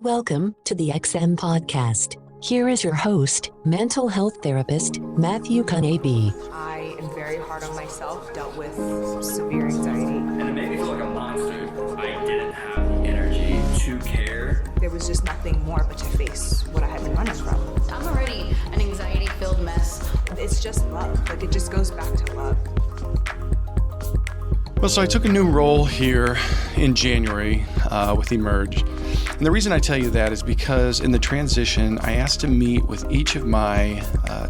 Welcome to the XM Podcast. Here is your host, mental health therapist, Matthew Kanabe. I am very hard on myself, dealt with severe anxiety. And it made me feel like a monster. I didn't have the energy to care. There was just nothing more but to face what I had been running from. I'm already an anxiety-filled mess. It's just love. Like, it just goes back to love. Well, so I took a new role here in January with Emerge. And the reason I tell you that is because in the transition, I asked to meet with each of my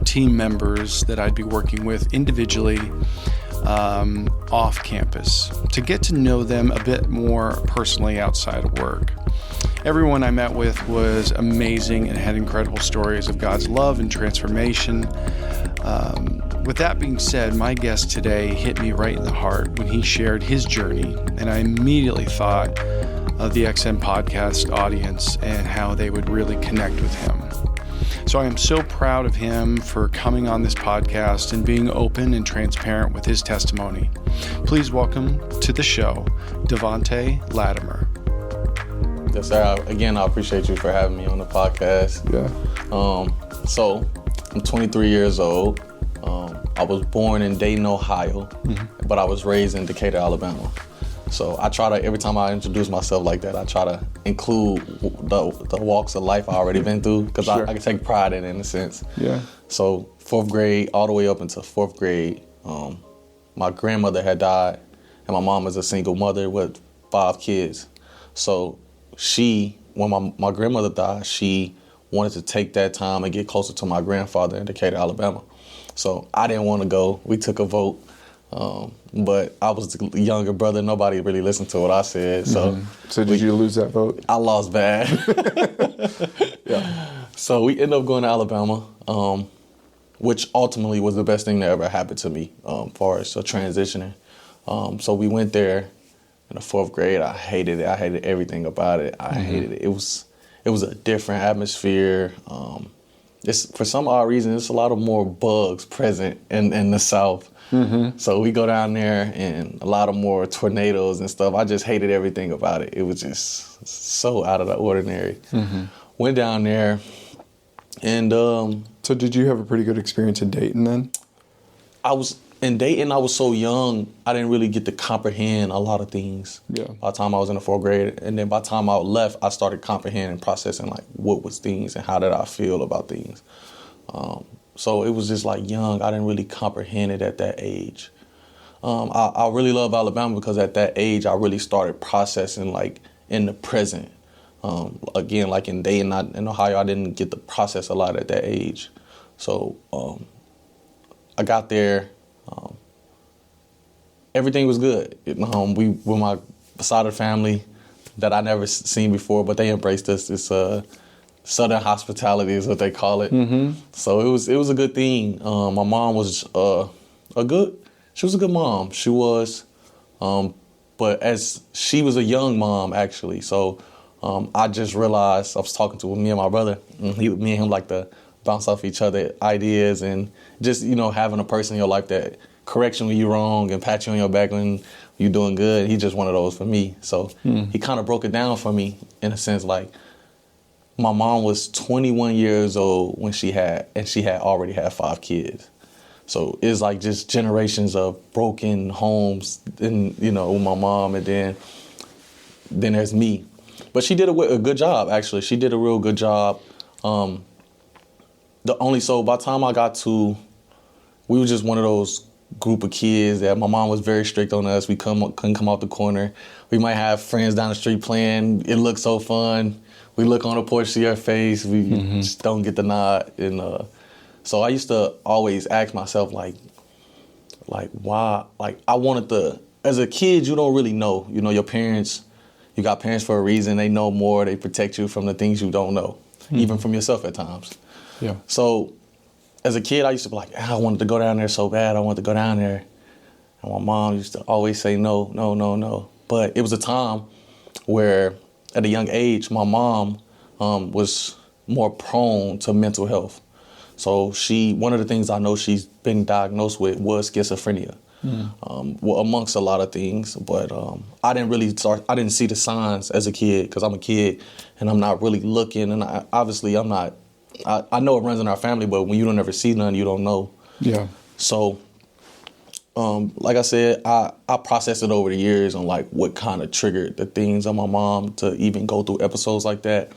team members that I'd be working with individually off campus to get to know them a bit more personally outside of work. Everyone I met with was amazing and had incredible stories of God's love and transformation. With that being said, my guest today hit me right in the heart when he shared his journey, and I immediately thought of the XM Podcast audience and how they would really connect with him. So I am so proud of him for coming on this podcast and being open and transparent with his testimony. Please welcome to the show, Dae'vontay Latimer. Yes, sir. Again, I appreciate you for having me on the podcast. Yeah. So I'm 23 years old. I was born in Dayton, Ohio, but I was raised in Decatur, Alabama. So I try to, every time I introduce myself like that, I try to include the walks of life I already been through, because Sure. I can take pride in a sense. Yeah. So 4th grade, all the way up into 4th grade, my grandmother had died, and my mom is a single mother with 5 kids. So when my grandmother died, she wanted to take that time and get closer to my grandfather in Decatur, Alabama. So I didn't want to go. We took a vote, but I was the younger brother. Nobody really listened to what I said. So, So did you lose that vote? I lost bad. Yeah. So we ended up going to Alabama, which ultimately was the best thing that ever happened to me as far as transitioning. So we went there in the 4th grade. I hated it. I hated everything about it. I hated it. It was a different atmosphere. For some odd reason, there's a lot of more bugs present in the South. So we go down there and a lot of more tornadoes and stuff. I just hated everything about it. It was just so out of the ordinary. Went down there and... So did you have a pretty good experience in Dayton then? In Dayton, I was so young, I didn't really get to comprehend a lot of things. Yeah. By the time I was in the 4th grade, and then by the time I left, I started comprehending and processing like what was things and how did I feel about things. So it was just like young. I didn't really comprehend it at that age. I really love Alabama because at that age, I really started processing like in the present. Again, like in Dayton, in Ohio, I didn't get to process a lot at that age. So I got there. Everything was good. We were my side of the family that I never seen before, but they embraced us. It's Southern hospitality is what they call it. So it was a good thing. My mom was she was a good mom. She was, but as she was a young mom actually. So I just realized I was talking to me and my brother. Me and him like to bounce off each other ideas and just having a person in your life that corrects you when you're wrong and pat you on your back when you're doing good. He's just one of those for me. So he kind of broke it down for me in a sense. Like my mom was 21 years old when she had already had 5 kids. So it's like just generations of broken homes and with my mom, and then there's me. But she did a good job actually. She did a real good job. By the time I got to, we were just one of those group of kids that my mom was very strict on us. We couldn't come out the corner. We might have friends down the street playing. It looked so fun. We look on the porch, see her face. We just don't get the nod. And so I used to always ask myself, like why? Like I wanted to. As a kid, you don't really know. Your parents. You got parents for a reason. They know more. They protect you from the things you don't know, even from yourself at times. Yeah. So as a kid, I used to be like, I wanted to go down there so bad. I wanted to go down there. And my mom used to always say no, no, no, no. But it was a time where at a young age, my mom was more prone to mental health. So one of the things I know she's been diagnosed with was schizophrenia. well, amongst a lot of things. But I didn't see the signs as a kid because I'm a kid and I'm not really looking. And I'm not, I know it runs in our family, but when you don't ever see none, you don't know. Yeah. So, like I said, I processed it over the years on like what kind of triggered the things on my mom to even go through episodes like that.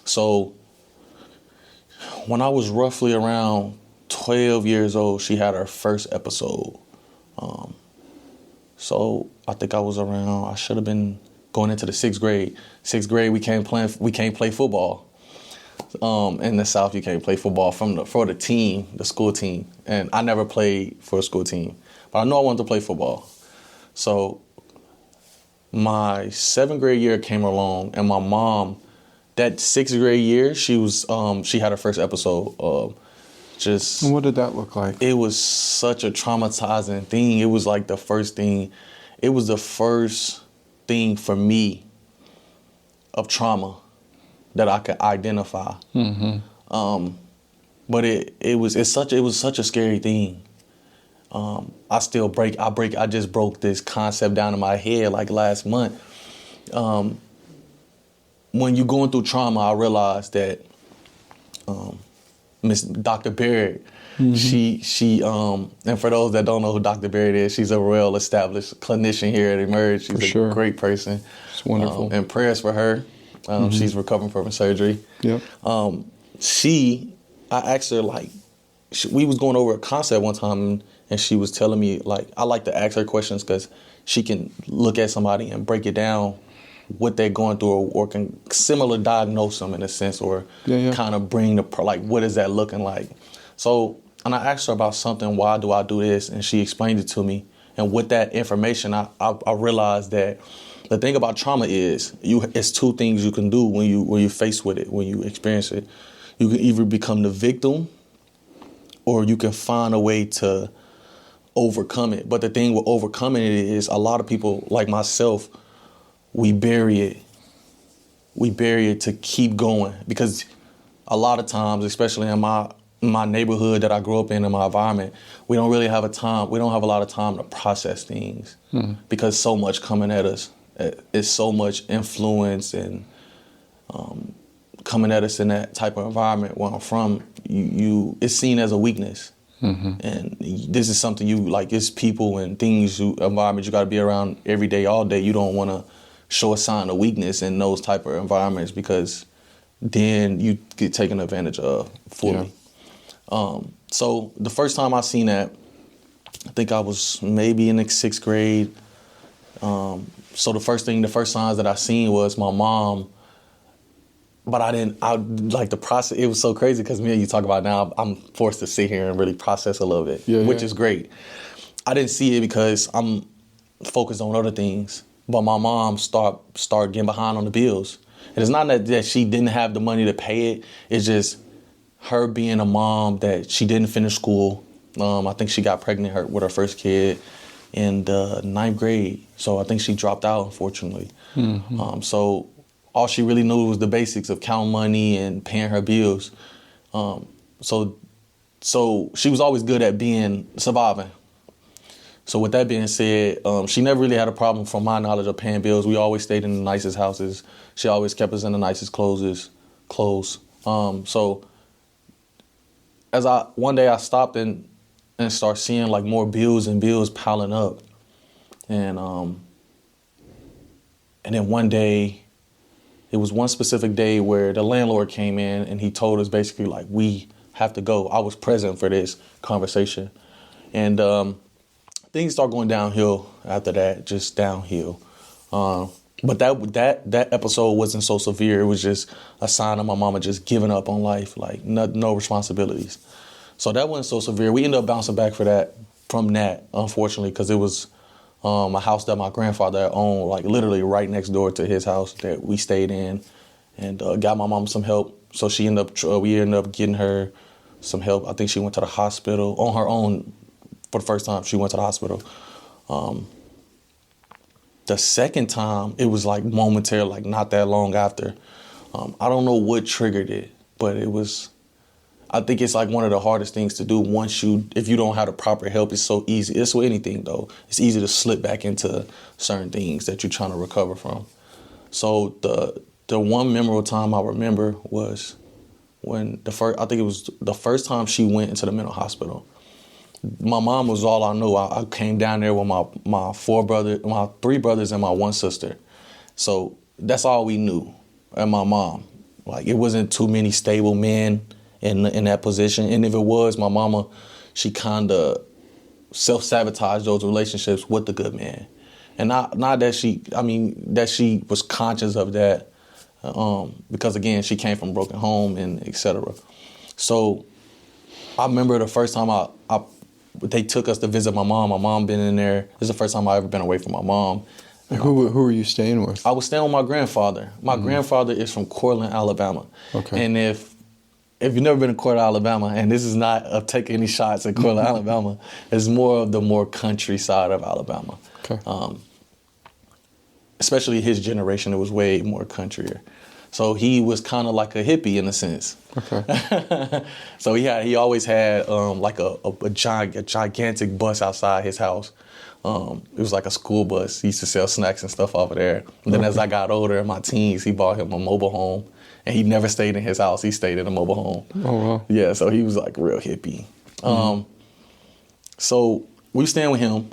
So when I was roughly around 12 years old, she had her first episode. So I think I should have been going into the 6th grade. 6th grade, we can't play football. In the South, you can't play football for the team, the school team. And I never played for a school team, but I know I wanted to play football. So my 7th grade year came along, and my mom, that 6th grade year, she had her first episode. And what did that look like? It was such a traumatizing thing. It was like the first thing. It was the first thing for me of trauma that I could identify. But it was such a scary thing. I just broke this concept down in my head like last month. When you're going through trauma, I realized that Miss Dr. Barrett, she and for those that don't know who Dr. Barrett is, she's a well-established clinician here at Emerge. She's a great person. It's wonderful. And prayers for her. She's recovering from surgery. Yep. I asked her, like, we was going over a concept one time, and she was telling me, like, I like to ask her questions because she can look at somebody and break it down what they're going through, or can similar diagnose them in a sense, or kind of bring what is that looking like? So, and I asked her about something, why do I do this? And she explained it to me. And with that information, I realized that the thing about trauma is it's two things you can do when you're faced with it, when you experience it. You can either become the victim, or you can find a way to overcome it. But the thing with overcoming it is a lot of people like myself, we bury it. We bury it to keep going, because a lot of times, especially in my neighborhood that I grew up in my environment, we don't have a lot of time to process things because so much coming at us. It's so much influence and coming at us in that type of environment where I'm from. It's seen as a weakness. And this is something it's people and things, environment you got to be around every day, all day. You don't want to show a sign of weakness in those type of environments, because then you get taken advantage of fully. So the first time I seen that, I think I was maybe in the 6th grade. So the first signs that I seen was my mom. But the process. It was so crazy because me and you talk about it now, I'm forced to sit here and really process a little bit, which is great. I didn't see it because I'm focused on other things. But my mom started getting behind on the bills. And it's not that she didn't have the money to pay it. It's just her being a mom that she didn't finish school. I think she got pregnant with her first kid in the 9th grade. So I think she dropped out, unfortunately. So all she really knew was the basics of counting money and paying her bills. So she was always good at surviving. So with that being said, she never really had a problem, from my knowledge, of paying bills. We always stayed in the nicest houses. She always kept us in the nicest clothes. So one day I stopped and started seeing like more bills and bills piling up. And then one day, it was one specific day where the landlord came in and he told us basically like, we have to go. I was present for this conversation. And things start going downhill after that, just downhill. But that episode wasn't so severe. It was just a sign of my mama just giving up on life, like no responsibilities. So that wasn't so severe. We ended up bouncing back from that, unfortunately, because it was a house that my grandfather owned, like literally right next door to his house that we stayed in, and got my mom some help. So we ended up getting her some help. I think she went to the hospital on her own. For the first time, she went to the hospital. The second time, it was like momentary, like not that long after. I don't know what triggered it, but it was I think it's like one of the hardest things to do if you don't have the proper help. It's so easy. It's with anything though. It's easy to slip back into certain things that you're trying to recover from. So the one memorable time I remember was when I think it was the first time she went into the mental hospital. My mom was all I knew. I came down there with my 3 brothers and my 1 sister. So that's all we knew, and my mom. Like, it wasn't too many stable men in that position. And if it was, my mama, she kind of self-sabotaged those relationships with the good man. And not that that she was conscious of that, because again, she came from a broken home and etc. So I remember the first time they took us to visit my mom. My mom been in there. This is the first time I ever been away from my mom. Who were you staying with? I was staying with my grandfather. My grandfather is from Cortland, Alabama. Okay. And if you've never been to Cortland, Alabama, and this is not taking any shots at Cortland, Alabama, it's more of the more countryside of Alabama. Okay. Especially his generation, it was way more countryer. So he was kind of like a hippie in a sense. Okay. So he always had like a gigantic bus outside his house. It was like a school bus. He used to sell snacks and stuff over there. And then as I got older in my teens, he bought him a mobile home. And he never stayed in his house. He stayed in a mobile home. Oh, wow. Yeah, so he was like real hippie. So we were staying with him.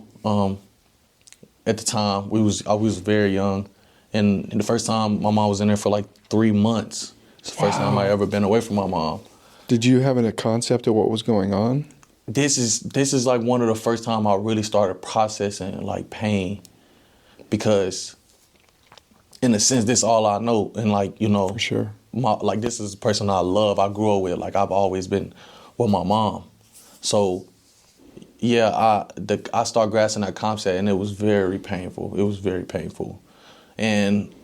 At the time, I was very young. And the first time, my mom was in there for like 3 months. It's the first time I ever been away from my mom. Did you have a concept of what was going on? This is like one of the first time I really started processing like pain, because in a sense, this is all I know. And like, For sure. This is the person I love, I grew up with. Like, I've always been with my mom. So yeah, I started grasping that concept, and it was very painful. It was very painful. And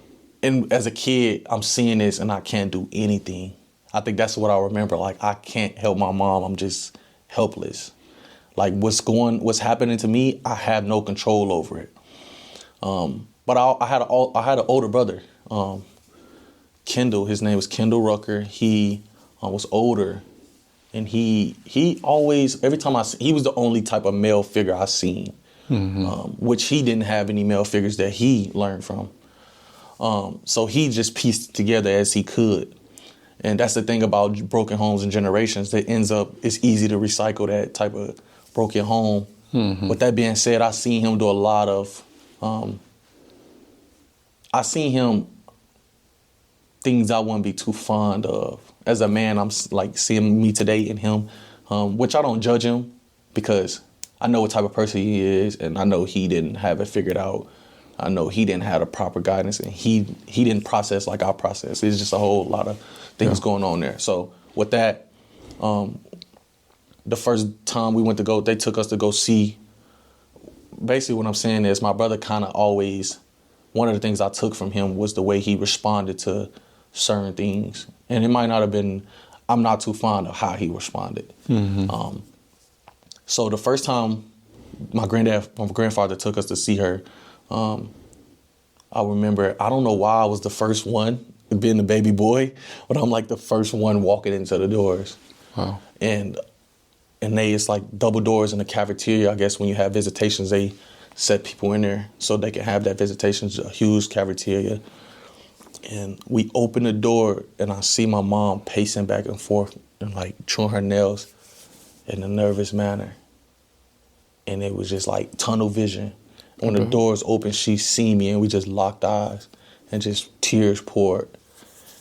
as a kid, I'm seeing this and I can't do anything. I think that's what I remember. Like, I can't help my mom. I'm just helpless. Like, what's happening to me, I have no control over it. But I had an older brother, Kendall. His name was Kendall Rucker. He was older, and he always, every time he was the only type of male figure I seen, which he didn't have any male figures that he learned from. So he just pieced it together as he could. And that's the thing about broken homes and generations. That it's easy to recycle that type of broken home. With that being said, I seen him do a lot of, things I wouldn't be too fond of. As a man, I'm like seeing me today in him, which I don't judge him, because I know what type of person he is, and I know he didn't have it figured out. I know he didn't have the proper guidance, and he didn't process like I process. It's just a whole lot of things going on there. So with that, the first time they took us to go see. Basically, what I'm saying is, my brother kind of always, one of the things I took from him was the way he responded to certain things. And it might not have been, I'm not too fond of how he responded. So the first time my grandfather took us to see her, I remember, I don't know why I was the first one, being the baby boy, but I'm like the first one walking into the doors. Wow. And it's like double doors in the cafeteria. I guess when you have visitations, they set people in there so they can have that visitation. It's a huge cafeteria. And we open the door, and I see my mom pacing back and forth and like chewing her nails in a nervous manner. And it was just like tunnel vision. When the doors opened, she seen me, and we just locked eyes, and just tears poured.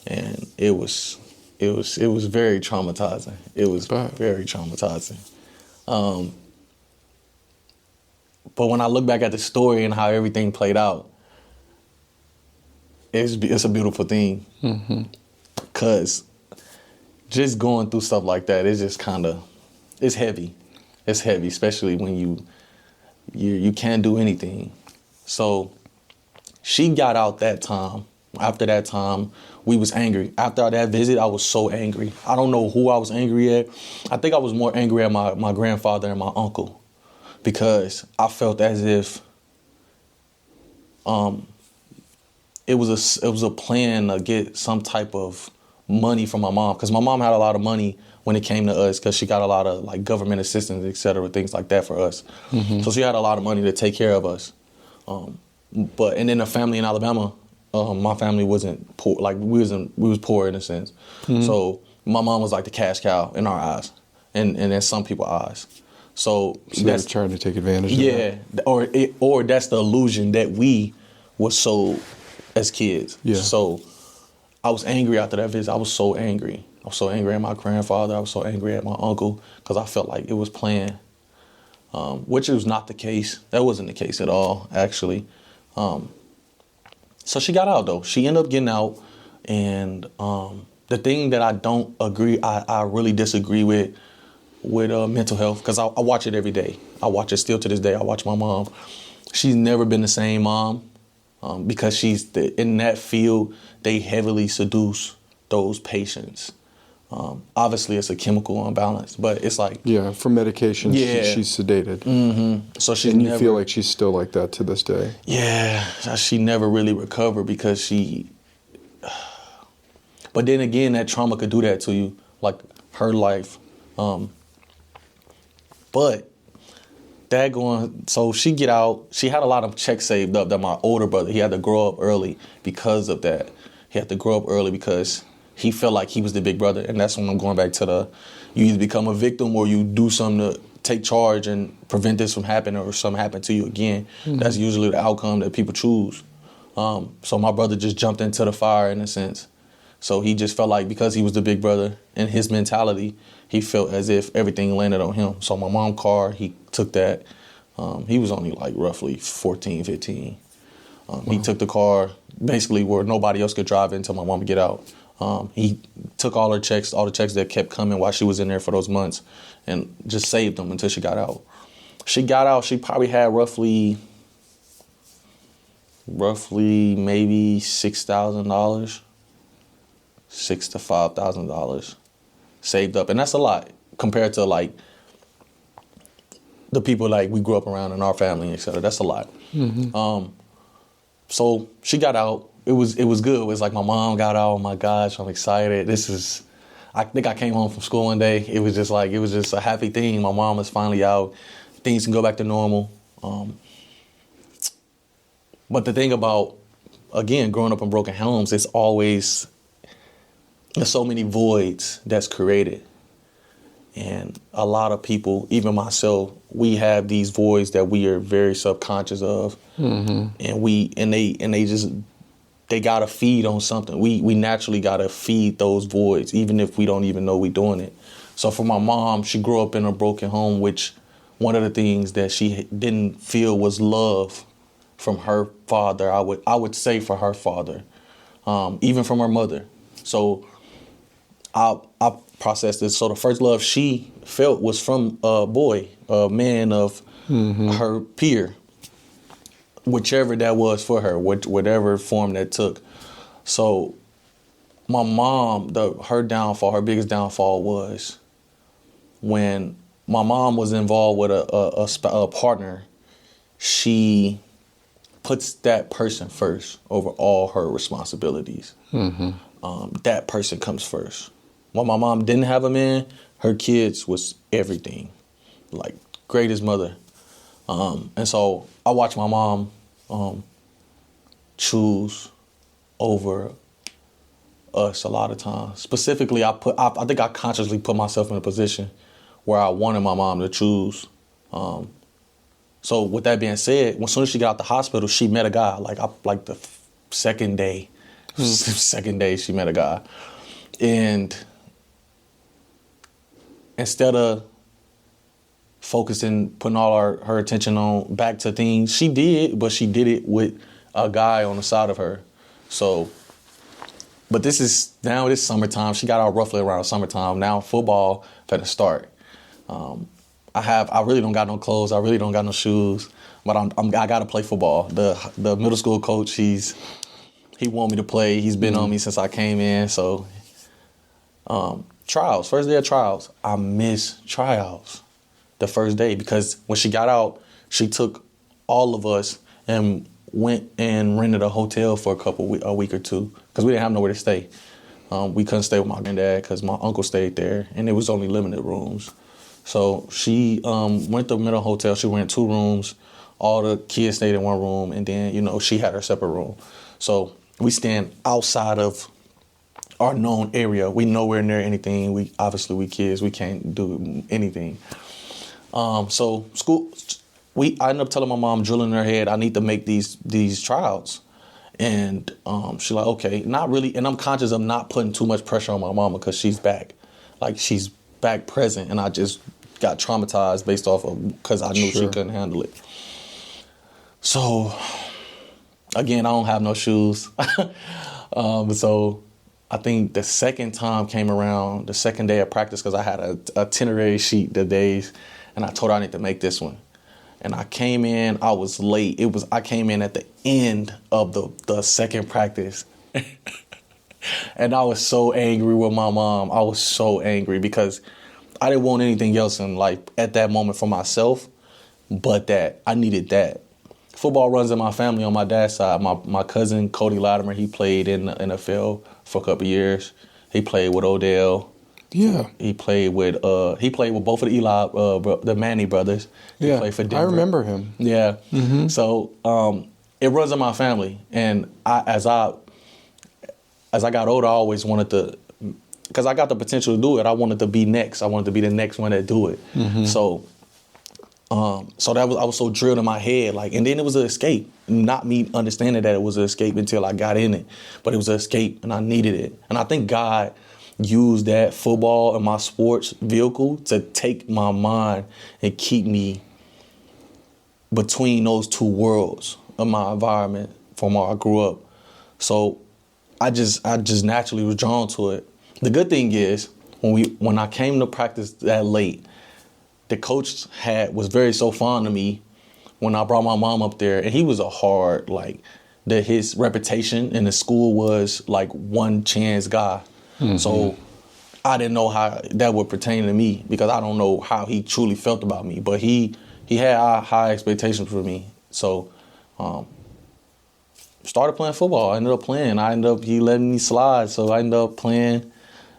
And it was very traumatizing. It was very traumatizing. But when I look back at the story and how everything played out, it's a beautiful thing. Because just going through stuff like that, it's just kind of, it's heavy. It's heavy, especially when you can't do anything. So she got out that time. After that time, we was angry. After that visit, I was so angry. I don't know who I was angry at. I think I was more angry at my grandfather and my uncle, because I felt as if it was a plan to get some type of money from my mom, because my mom had a lot of money when it came to us, because she got a lot of like government assistance, et cetera, things like that for us. So she had a lot of money to take care of us. And then the family in Alabama, my family wasn't poor. Like we was poor in a sense. So my mom was like the cash cow in our eyes, and in some people's eyes. So that's trying to take advantage of that. Or that's the illusion that we was sold as kids. Yeah. So I was angry after that visit. I was so angry. I was so angry at my grandfather. I was so angry at my uncle, because I felt like it was planned, which was not the case. That wasn't the case at all, actually. So she got out, though. She ended up getting out. And the thing that I don't agree, I really disagree with mental health, because I watch it every day. I watch it still to this day. I watch my mom. She's never been the same mom, because in that field, they heavily seduce those patients. Obviously, it's a chemical imbalance, but it's like... Yeah, for medication, she's sedated. So she's and you feel like she's still like that to this day. Yeah, she never really recovered, because But then again, that trauma could do that to you, like her life. But so she get out. She had a lot of checks saved up that my older brother, he had to grow up early because of that. He had to grow up early because he felt like he was the big brother. And that's when I'm going back to you either become a victim or you do something to take charge and prevent this from happening, or something happen to you again. That's usually the outcome that people choose. So my brother just jumped into the fire in a sense. So he just felt like, because he was the big brother, and his mentality, he felt as if everything landed on him. So my mom's car, he took that. He was only like roughly 14, 15. He took the car basically where nobody else could drive until my mom would get out. He took all the checks that kept coming while she was in there for those months, and just saved them until she got out. She got out, she probably had roughly maybe $6,000, $6,000 to $5,000 saved up. And that's a lot compared to like the people like we grew up around in our family, et cetera. That's a lot. So she got out. It was good. It was like my mom got out. Oh my gosh, I'm excited. I think I came home from school one day. It was just a happy thing. My mom was finally out. Things can go back to normal. But the thing about, again, growing up in broken homes, there's so many voids that's created. And a lot of people, even myself, we have these voids that we are very subconscious of. And they gotta feed on something. We naturally gotta feed those voids, even if we don't even know we're doing it. So for my mom, she grew up in a broken home, which one of the things that she didn't feel was love from her father. I would say for her father, even from her mother. So I processed this. So the first love she felt was from a boy, a man of her peer, whichever that was for her, whatever form that took. So my mom, her biggest downfall was when my mom was involved with a partner. She puts that person first over all her responsibilities. That person comes first. When my mom didn't have a man, her kids was everything, like greatest mother. And so I watched my mom choose over us a lot of times. Specifically, I think I consciously put myself in a position where I wanted my mom to choose. So with that being said, as soon as she got out the hospital, she met a guy. Like the second day she met a guy. And instead of focusing, putting all her attention on back to things, she did, but she did it with a guy on the side of her. So, but this summertime. She got out roughly around summertime. Now football finna start. I really don't got no clothes. I really don't got no shoes, but I gotta play football. The middle school coach, he want me to play. He's been on me since I came in. So, trials, first day of trials. I missed tryouts the first day because when she got out, she took all of us and went and rented a hotel for a week or two because we didn't have nowhere to stay. We couldn't stay with my granddad because my uncle stayed there, and it was only limited rooms. So she went to Middle Hotel. She went 2 rooms. All the kids stayed in 1 room, and then, you know, she had her separate room. So we stand outside of our known area. We nowhere near anything. We kids. We can't do anything. So I ended up telling my mom, drilling in her head, I need to make these tryouts. And she's like, okay, not really. And I'm conscious of not putting too much pressure on my mama because she's back. Like, she's back present. And I just got traumatized based off of, because I knew she couldn't handle it. So, again, I don't have no shoes. So I think the second time came around, the second day of practice, because I had a itinerary sheet the days, and I told her I need to make this one. And I came in, I was late. I came in at the end of the second practice. And I was so angry with my mom. I was so angry because I didn't want anything else in life at that moment for myself, but that I needed that. Football runs in my family on my dad's side. My cousin, Cody Latimer, he played in the NFL for a couple years. He played with Odell. Yeah. He played with both of the the Manny brothers. He played for Denver. I remember him. Yeah. Mm-hmm. So it runs in my family, and as I got older, I always wanted to, because I got the potential to do it. I wanted to be next. I wanted to be the next one that do it. Mm-hmm. So I was so drilled in my head, like, and then it was an escape. Not me understanding that it was an escape until I got in it, but it was an escape, and I needed it. And I think God used that football and my sports vehicle to take my mind and keep me between those 2 worlds of my environment from where I grew up. So I just naturally was drawn to it. The good thing is when I came to practice that late, the coach was very so fond of me when I brought my mom up there, and he was a hard, his reputation in the school was like one chance guy. Mm-hmm. So I didn't know how that would pertain to me because I don't know how he truly felt about me, but he had high expectations for me. So started playing football. I ended up playing. He let me slide, so I ended up playing.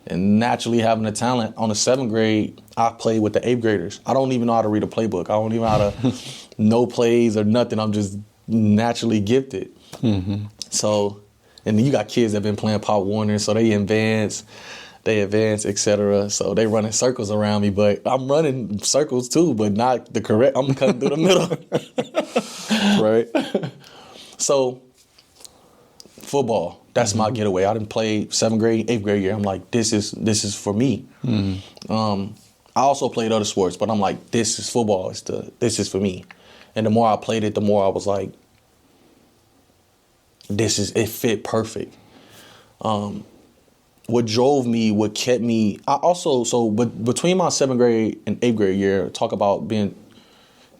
And naturally having the talent, on the 7th grade, I played with the 8th graders. I don't even know how to read a playbook. I don't even know how to know plays or nothing. I'm just naturally gifted. Mm-hmm. So, and then you got kids that have been playing Pop Warner, so they advance, etc. So they running circles around me, but I'm running circles too, but not the correct. I'm cutting through the middle. Right. So, football. That's my getaway. I didn't play 7th grade, 8th grade year. I'm like, this is for me. Mm-hmm. I also played other sports, but I'm like, this is football. This is for me. And the more I played it, the more I was like, it fit perfect. What drove me, what kept me, but between my 7th grade and 8th grade year, talk about being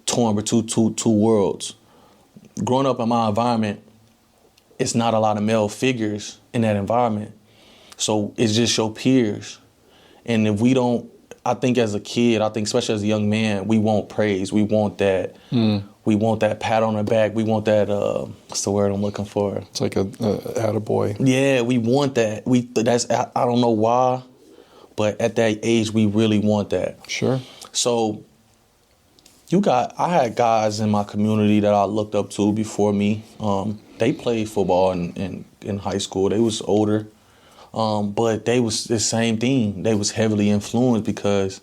torn between two worlds. Growing up in my environment, it's not a lot of male figures in that environment. So it's just your peers. And if we don't, I think as a kid, especially as a young man, we want praise. We want that. We want that pat on the back. We want that, what's the word I'm looking for? It's like a attaboy. Yeah, we want that. I don't know why, but at that age, we really want that. Sure. So I had guys in my community that I looked up to before me. They played football in high school. They was older, but they was the same thing. They was heavily influenced because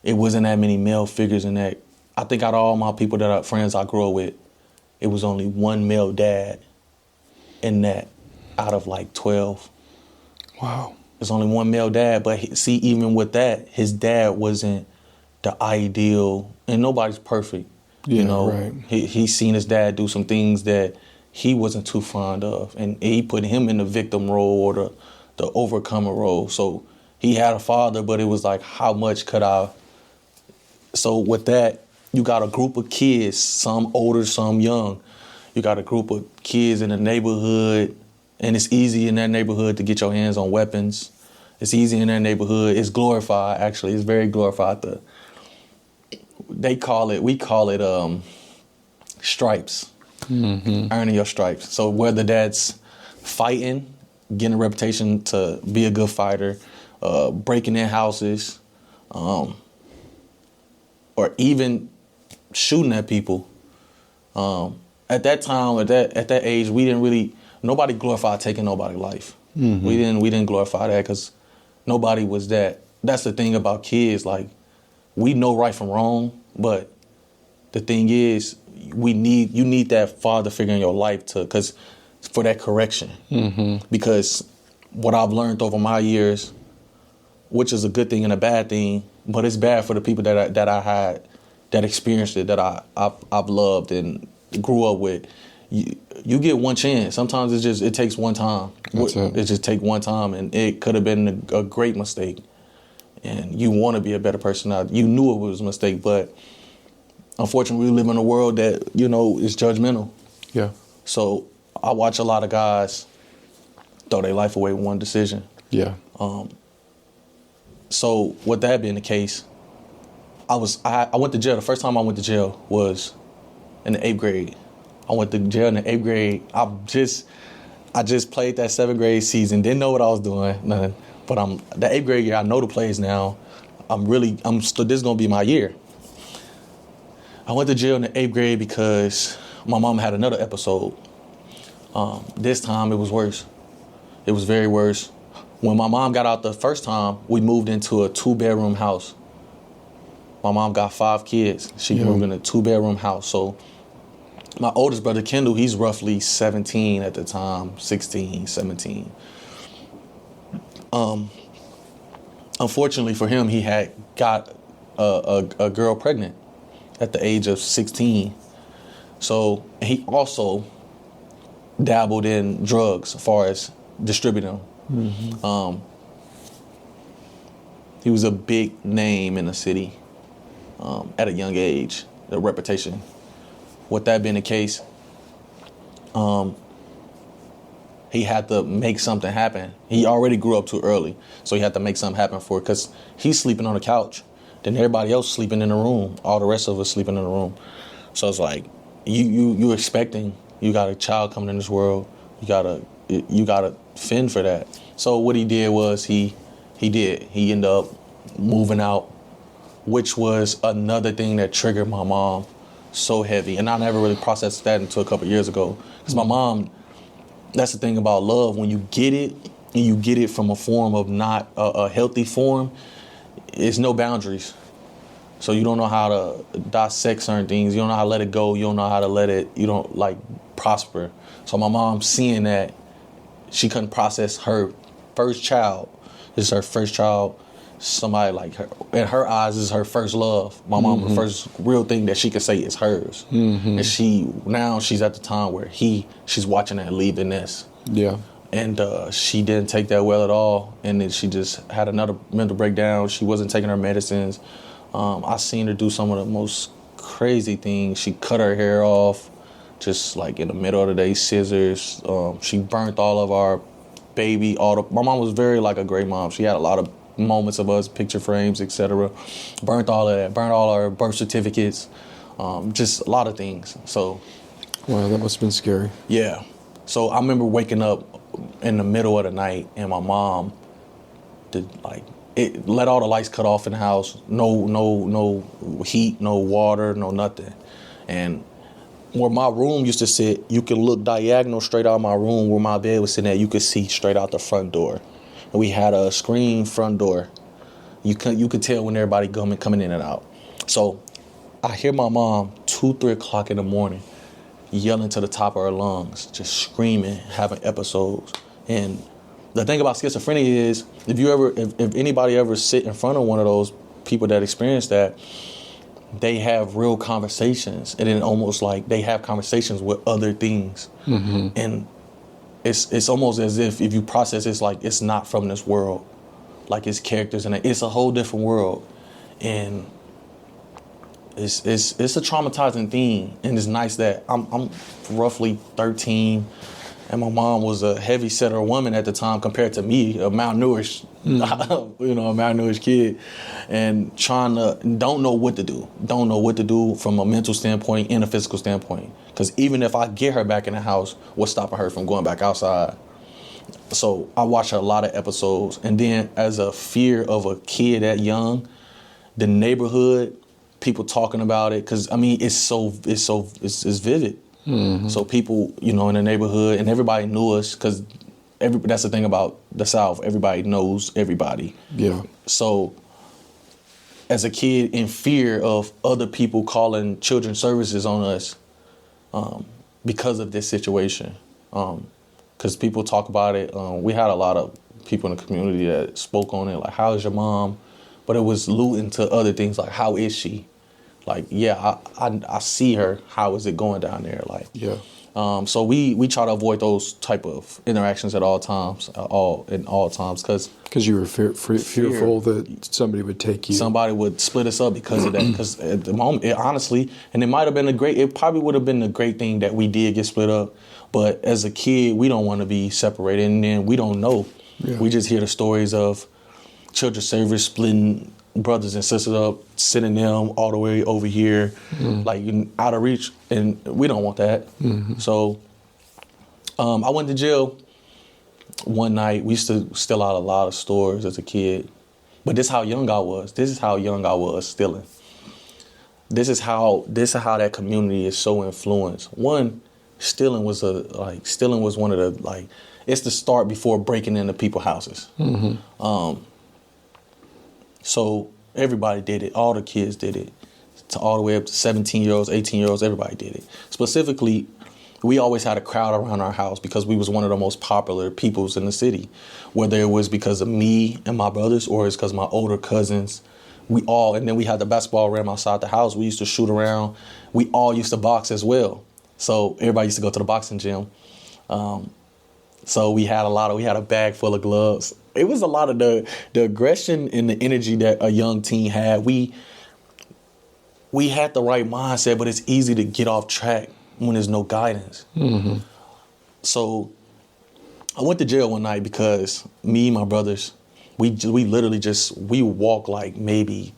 it wasn't that many male figures in that. I think out of all my people that are friends I grew up with, it was only one male dad in that out of like 12. Wow. There's only one male dad, but even with that, his dad wasn't the ideal, and nobody's perfect. Yeah, you know, right. He seen his dad do some things that he wasn't too fond of, and he put him in the victim role or the overcomer role. So he had a father, but it was like, how much could I? So with that, you got a group of kids, some older, some young. You got a group of kids in the neighborhood, and it's easy in that neighborhood to get your hands on weapons. It's easy in that neighborhood. It's glorified, actually. It's very glorified. We call it stripes, earning your stripes. So whether that's fighting getting a reputation to be a good fighter, breaking in houses, or even shooting at people. At that time, at that age, nobody glorified taking nobody's life. Mm-hmm. We didn't glorify that because nobody was that. That's the thing about kids. Like, we know right from wrong, but the thing is, you need that father figure in your life for that correction. Mm-hmm. Because what I've learned over my years, which is a good thing and a bad thing, but it's bad for the people that I had, that experienced it, that I've loved and grew up with. You get one chance. Sometimes it takes one time. It just takes one time, and it could have been a great mistake. And you want to be a better person now. You knew it was a mistake, but unfortunately, we live in a world that, is judgmental. Yeah. So I watch a lot of guys throw their life away with one decision. Yeah. So with that being the case, I went to jail. The first time I went to jail was in the 8th grade. I went to jail in the 8th grade. I just played that 7th grade season. Didn't know what I was doing, nothing. But the 8th grade year, I know the plays now. This is gonna be my year. I went to jail in the 8th grade because my mom had another episode. This time it was worse. It was very worse. When my mom got out the first time, we moved into a 2-bedroom house. My mom got 5 kids. She moved in a 2-bedroom house. So my oldest brother, Kendall, he's roughly 17 at the time, 16, 17. Unfortunately for him, he had got a girl pregnant at the age of 16. So he also dabbled in drugs as far as distributing them. Mm-hmm. He was a big name in the city at a young age, a reputation. With that being the case, he had to make something happen. He already grew up too early, so he had to make something happen for it, because he's sleeping on the couch. Then everybody else sleeping in the room. All the rest of us sleeping in the room. So it's like, you expecting, you got a child coming in this world, you gotta fend for that. So what he did was he ended up moving out, which was another thing that triggered my mom so heavy. And I never really processed that until a couple years ago. Because my mom, that's the thing about love, when you get it, and you get it from a form of not a healthy form, it's no boundaries. So you don't know how to dissect certain things. You don't know how to let it go. You don't know how to let it, prosper. So my mom, seeing that, she couldn't process her first child. This is her first child. Somebody like her, in her eyes, is her first love. My mom, the first real thing that she could say is hers. Mm-hmm. And she's at the time where she's watching that leave the nest. Yeah. And she didn't take that well at all. And then she just had another mental breakdown. She wasn't taking her medicines. I seen her do some of the most crazy things. She cut her hair off, just like in the middle of the day, scissors. She burnt all of our baby. My mom was very like a great mom. She had a lot of moments of us, picture frames, etc. Burnt all of that. Burnt all our birth certificates. Just a lot of things. So, wow, that must have been scary. Yeah. So I remember waking up in the middle of the night, and my mom let all the lights cut off in the house. No heat, no water, no nothing. And where my room used to sit, you could look diagonal straight out of my room where my bed was sitting at. You could see straight out the front door. And we had a screen front door. You could tell when everybody coming in and out. So I hear my mom 2-3 o'clock in the morning yelling to the top of her lungs, just screaming, having episodes. And the thing about schizophrenia is, if anybody ever sit in front of one of those people that experience that, they have real conversations, and then almost like they have conversations with other things. Mm-hmm. And it's almost as if you process it's like it's not from this world. Like it's characters, and it's a whole different world. And it's a traumatizing thing. And it's nice that I'm roughly 13, and my mom was a heavy setter woman at the time compared to me, a malnourished, a malnourished kid, and don't know what to do from a mental standpoint and a physical standpoint. Because even if I get her back in the house, what's stopping her from going back outside? So I watched a lot of episodes, and then as a fear of a kid that young, the neighborhood, people talking about it, because I mean it's vivid. Mm-hmm. So people, in the neighborhood, and everybody knew us, because that's the thing about the South. Everybody knows everybody. Yeah. So as a kid, in fear of other people calling children's services on us, because of this situation. Because people talk about it. We had a lot of people in the community that spoke on it, like, how is your mom? But it was alluding to other things, like, how is she? Like, yeah, I see her. How is it going down there? Like, yeah. So we try to avoid those type of interactions at all times, because you were fearful that somebody would take you. Somebody would split us up because of that. Because at the moment, honestly, and it probably would have been a great thing that we did get split up. But as a kid, we don't want to be separated, and then we don't know. Yeah. We just hear the stories of children's service splitting brothers and sisters up, sending them all the way over here, like out of reach, and we don't want that. Mm-hmm. So I went to jail one night. We used to steal out a lot of stores as a kid, but this is how young I was. This is how young I was stealing. This is how that community is so influenced. One, stealing was one of the, it's the start before breaking into people's houses. Mm-hmm. So everybody did it. All the kids did it. All the way up to 17-year-olds, 18-year-olds, everybody did it. Specifically, we always had a crowd around our house because we was one of the most popular peoples in the city. Whether it was because of me and my brothers or it's because of my older cousins. And then we had the basketball rim outside the house. We used to shoot around. We all used to box as well. So everybody used to go to the boxing gym. So we had a bag full of gloves. It was a lot of the aggression and the energy that a young teen had. We had the right mindset, but it's easy to get off track when there's no guidance. Mm-hmm. So I went to jail one night because me and my brothers, we literally we walk like maybe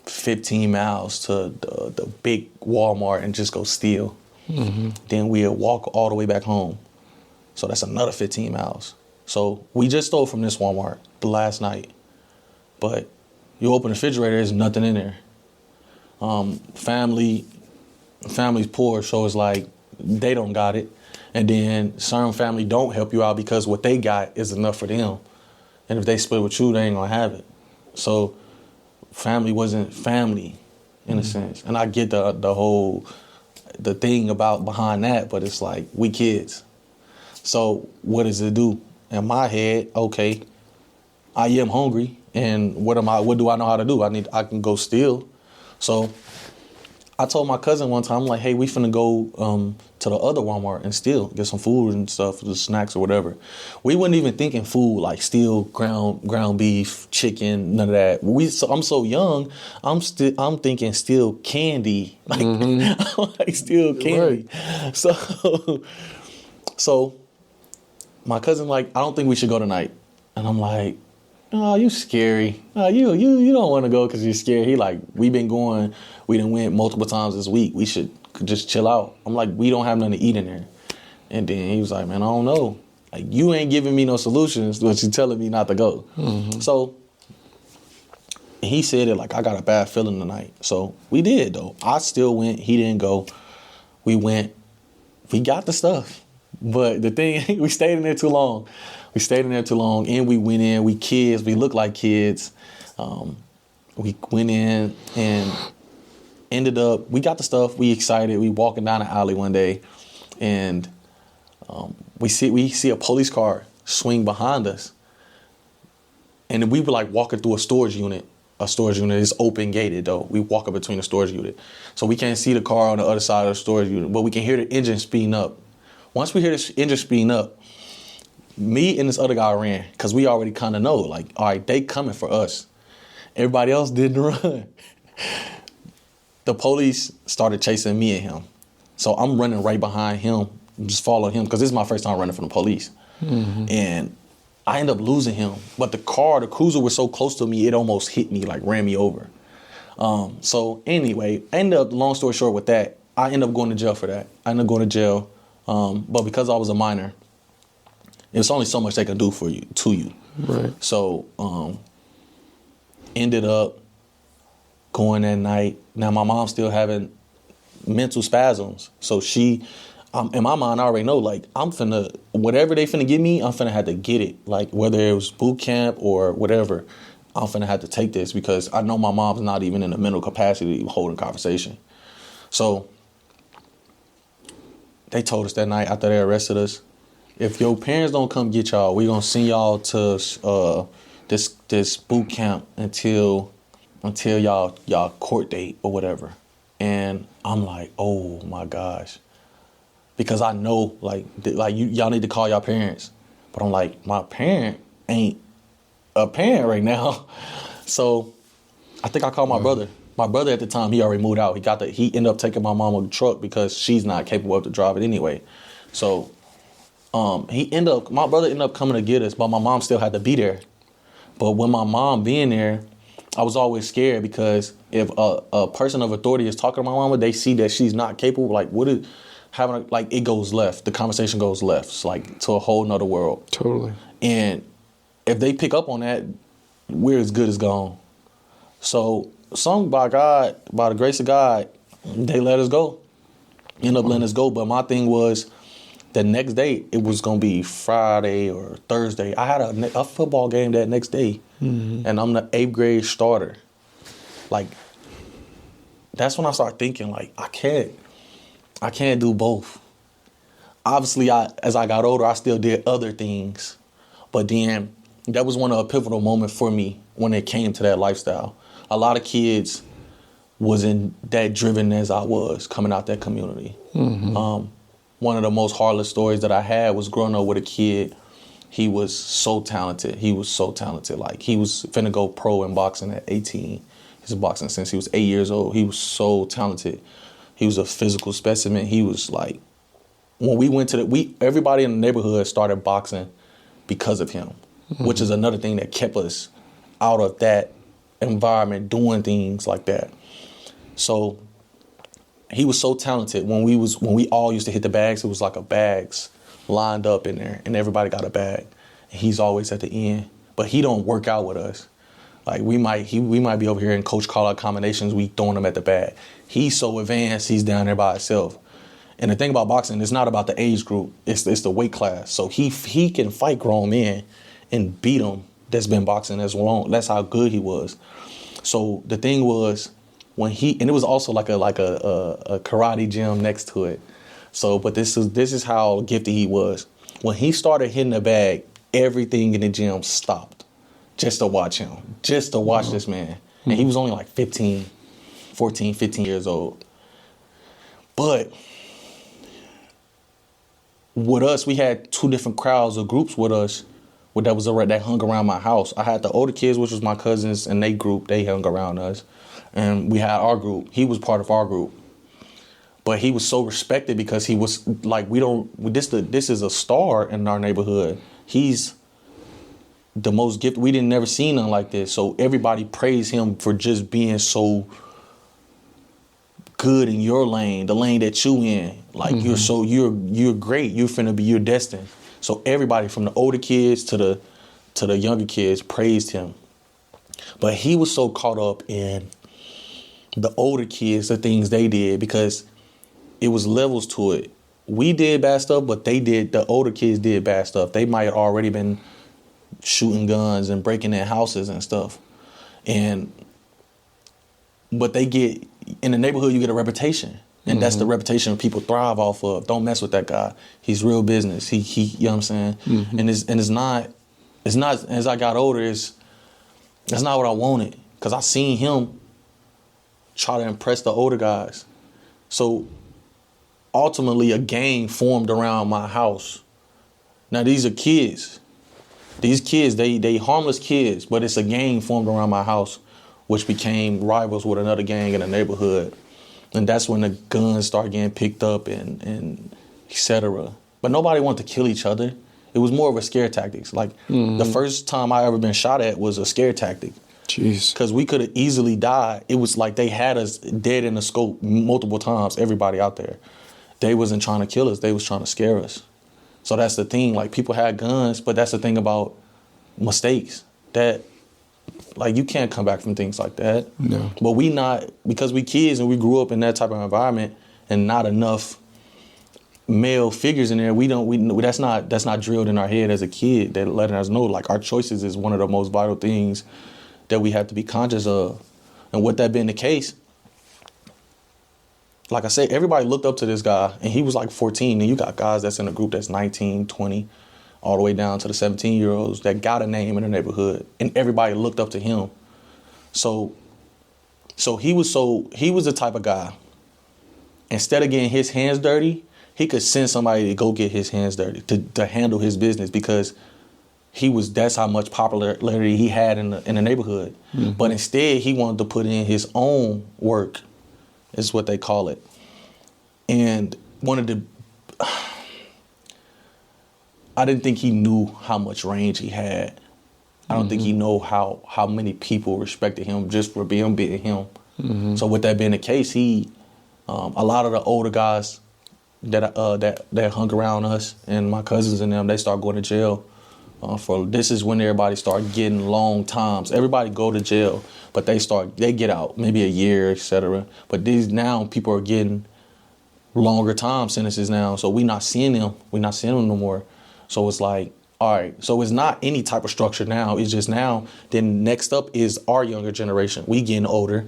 15 miles to the big Walmart and just go steal. Mm-hmm. Then we'd walk all the way back home. So that's another 15 miles. So we just stole from this Walmart the last night. But you open the refrigerator, there's nothing in there. Family's poor, so it's like they don't got it. And then certain family don't help you out because what they got is enough for them. And if they split with you, they ain't gonna have it. So family wasn't family in a sense. And I get the thing about behind that, but it's like, we kids. So what does it do? In my head, okay, I am hungry, and what do I know how to do? I can go steal. So I told my cousin one time, I'm like, hey, we finna go to the other Walmart and steal, get some food and stuff, the snacks or whatever. We wasn't even thinking food, like steal ground beef, chicken, none of that. I'm so young, I'm thinking steal candy, like, like steal candy. Right. So my cousin like, I don't think we should go tonight. And I'm like, oh, you scary. You don't want to go because you're scared. He like, we been going, we done went multiple times this week. We should just chill out. I'm like, we don't have nothing to eat in there. And then he was like, man, I don't know. Like, you ain't giving me no solutions, but you telling me not to go. Mm-hmm. So he said it like, I got a bad feeling tonight. So we did though. I still went. He didn't go. We went. We got the stuff. But the thing, we stayed in there too long. And we went in. We kids. We look like kids. We went in and ended up, we got the stuff. We excited. We walking down the alley one day, and we see a police car swing behind us. And we were like walking through a storage unit. A storage unit is open gated though. We walk up between the storage unit. So we can't see the car on the other side of the storage unit, but we can hear the engine speeding up. Once we hear the engine speeding up, me and this other guy ran because we already kind of know, like, all right, they coming for us. Everybody else didn't run. The police started chasing me and him. So I'm running right behind him, just following him because this is my first time running from the police. Mm-hmm. And I end up losing him. But the cruiser was so close to me, it almost hit me, like ran me over. So anyway, long story short with that, I ended up going to jail for that. But because I was a minor, It's only so much they can do for you, to you. Right. So, ended up going that night. Now my mom's still having mental spasms. So she, in my mind, I already know, like, whatever they finna give me, I'm finna have to get it. Like, whether it was boot camp or whatever, I'm finna have to take this because I know my mom's not even in the mental capacity of holding conversation. So they told us that night after they arrested us, if your parents don't come get y'all, we're gonna send y'all to this boot camp until y'all court date or whatever. And I'm like, oh my gosh, because I know y'all need to call y'all parents, but I'm like, my parent ain't a parent right now. So I think I called my brother. My brother at the time, he already moved out. He ended up taking my mom on the truck because she's not capable of to drive it anyway. So my brother ended up coming to get us, but my mom still had to be there. But when my mom being there, I was always scared because if a person of authority is talking to my mama, they see that she's not capable. Like, it goes left. The conversation goes left. It's like to a whole nother world. Totally. And if they pick up on that, we're as good as gone. So, by the grace of God, they let us go. End up letting us go. But my thing was, the next day, it was going to be Friday or Thursday. I had a football game that next day, and I'm the 8th grade starter. Like, that's when I started thinking, like, I can't do both. Obviously, as I got older, I still did other things. But then, that was one of a pivotal moment for me when it came to that lifestyle. A lot of kids wasn't that driven as I was coming out that community. One of the most heartless stories that I had was growing up with a kid. He was so talented. Like, he was finna go pro in boxing at 18. He's been boxing since he was 8 years old. He was so talented. He was a physical specimen. He was like, when we went to everybody in the neighborhood started boxing because of him, which is another thing that kept us out of that environment doing things like that. So he was so talented. When we all used to hit the bags, it was like a bags lined up in there, and everybody got a bag. And he's always at the end, but he don't work out with us. Like, we might be over here and coach call out combinations, we throwing him at the bag. He's so advanced, he's down there by himself. And the thing about boxing, it's not about the age group, it's the weight class. So he can fight grown men and beat them that's been boxing as long. That's how good he was. So the thing was, and it was also like a karate gym next to it. So, but this is how gifted he was. When he started hitting the bag, everything in the gym stopped just to watch him, just to watch this man. And he was only like 15 years old. But with us, we had two different crowds or groups with us that hung around my house. I had the older kids, which was my cousins, and they hung around us. And we had our group. He was part of our group. But he was so respected because he was like, this is a star in our neighborhood. He's the most gifted. We didn't never see nothing like this. So everybody praised him for just being so good in your lane, the lane that you in. Like, you're great. You're destined. So everybody from the older kids to the younger kids praised him. But he was so caught up in the older kids, the things they did, because it was levels to it. We did bad stuff, but the older kids did bad stuff. They might have already been shooting guns and breaking in houses and stuff. But they get, in the neighborhood, you get a reputation. And that's the reputation people thrive off of. Don't mess with that guy. He's real business. He you know what I'm saying? And it's not, as I got older, that's not what I wanted. Because I seen him try to impress the older guys. So ultimately, a gang formed around my house. Now, these are kids. These kids, they harmless kids, but it's a gang formed around my house, which became rivals with another gang in the neighborhood. And that's when the guns started getting picked up and et cetera. But nobody wanted to kill each other. It was more of a scare tactics. Like, the first time I ever been shot at was a scare tactic. Jeez. Because we could have easily died. It was like they had us dead in the scope multiple times, everybody out there. They wasn't trying to kill us. They was trying to scare us. So that's the thing. Like, people had guns, but that's the thing about mistakes. That, like, you can't come back from things like that. No. But we not, because we kids and we grew up in that type of environment and not enough male figures in there, that's not drilled in our head as a kid. That letting us know, like, our choices is one of the most vital things that we have to be conscious of. And with that being the case, like I said, everybody looked up to this guy, and he was like 14, and you got guys that's in a group that's 19, 20, all the way down to the 17-year-olds that got a name in the neighborhood, and everybody looked up to him. So he was the type of guy, instead of getting his hands dirty, he could send somebody to go get his hands dirty, to handle his business, because that's how much popularity he had in the neighborhood. Mm-hmm. But instead, he wanted to put in his own work, is what they call it. And I didn't think he knew how much range he had. I don't think he knew how many people respected him just for being him. Mm-hmm. So with that being the case, a lot of the older guys that hung around us and my cousins and them, they start going to jail. This is when everybody start getting long times. Everybody go to jail, but they get out maybe a year, etc. But now people are getting longer time sentences now. So we're not seeing them no more. So it's like, all right. So it's not any type of structure now. It's just now. Then next up is our younger generation. We getting older,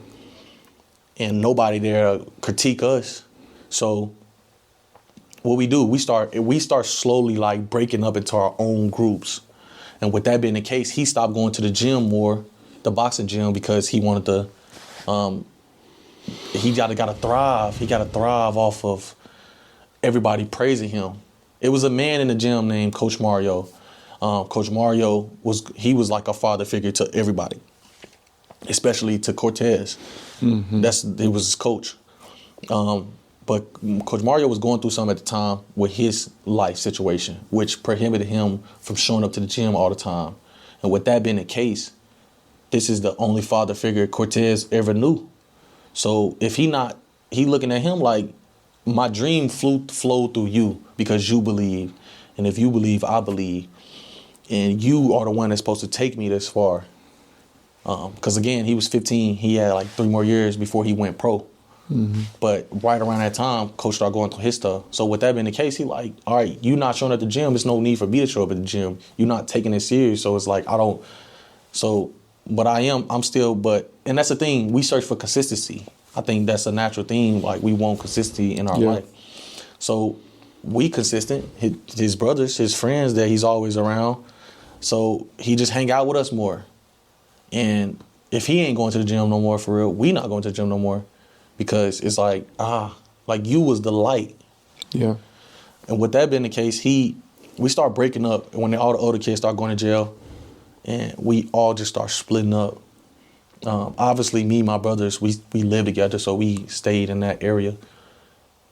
and nobody there critique us. So what we do, we start slowly like breaking up into our own groups. And with that being the case, he stopped going to the gym more, the boxing gym, because he wanted to, he gotta thrive. He gotta thrive off of everybody praising him. It was a man in the gym named Coach Mario. Coach Mario was like a father figure to everybody, especially to Cortez. Mm-hmm. He was his coach. But Coach Mario was going through something at the time with his life situation, which prohibited him from showing up to the gym all the time. And with that being the case, this is the only father figure Cortez ever knew. So if he looking at him like, my dream flowed through you because you believe. And if you believe, I believe. And you are the one that's supposed to take me this far. Because again, he was 15. He had like 3 more years before he went pro. Mm-hmm. But right around that time, Coach started going through his stuff. So with that being the case, he like, all right, you not showing up at the gym. There's no need for me to show up at the gym. You're not taking it serious. So it's like, but and that's the thing. We search for consistency. I think that's a natural thing. Like, we want consistency in our life. So we consistent. His brothers, his friends that he's always around. So he just hang out with us more. And if he ain't going to the gym no more, for real, we not going to the gym no more. Because it's like, like you was the light. Yeah. And with that being the case, we start breaking up when all the older kids start going to jail, and we all just start splitting up. Obviously, me and my brothers, we lived together, so we stayed in that area.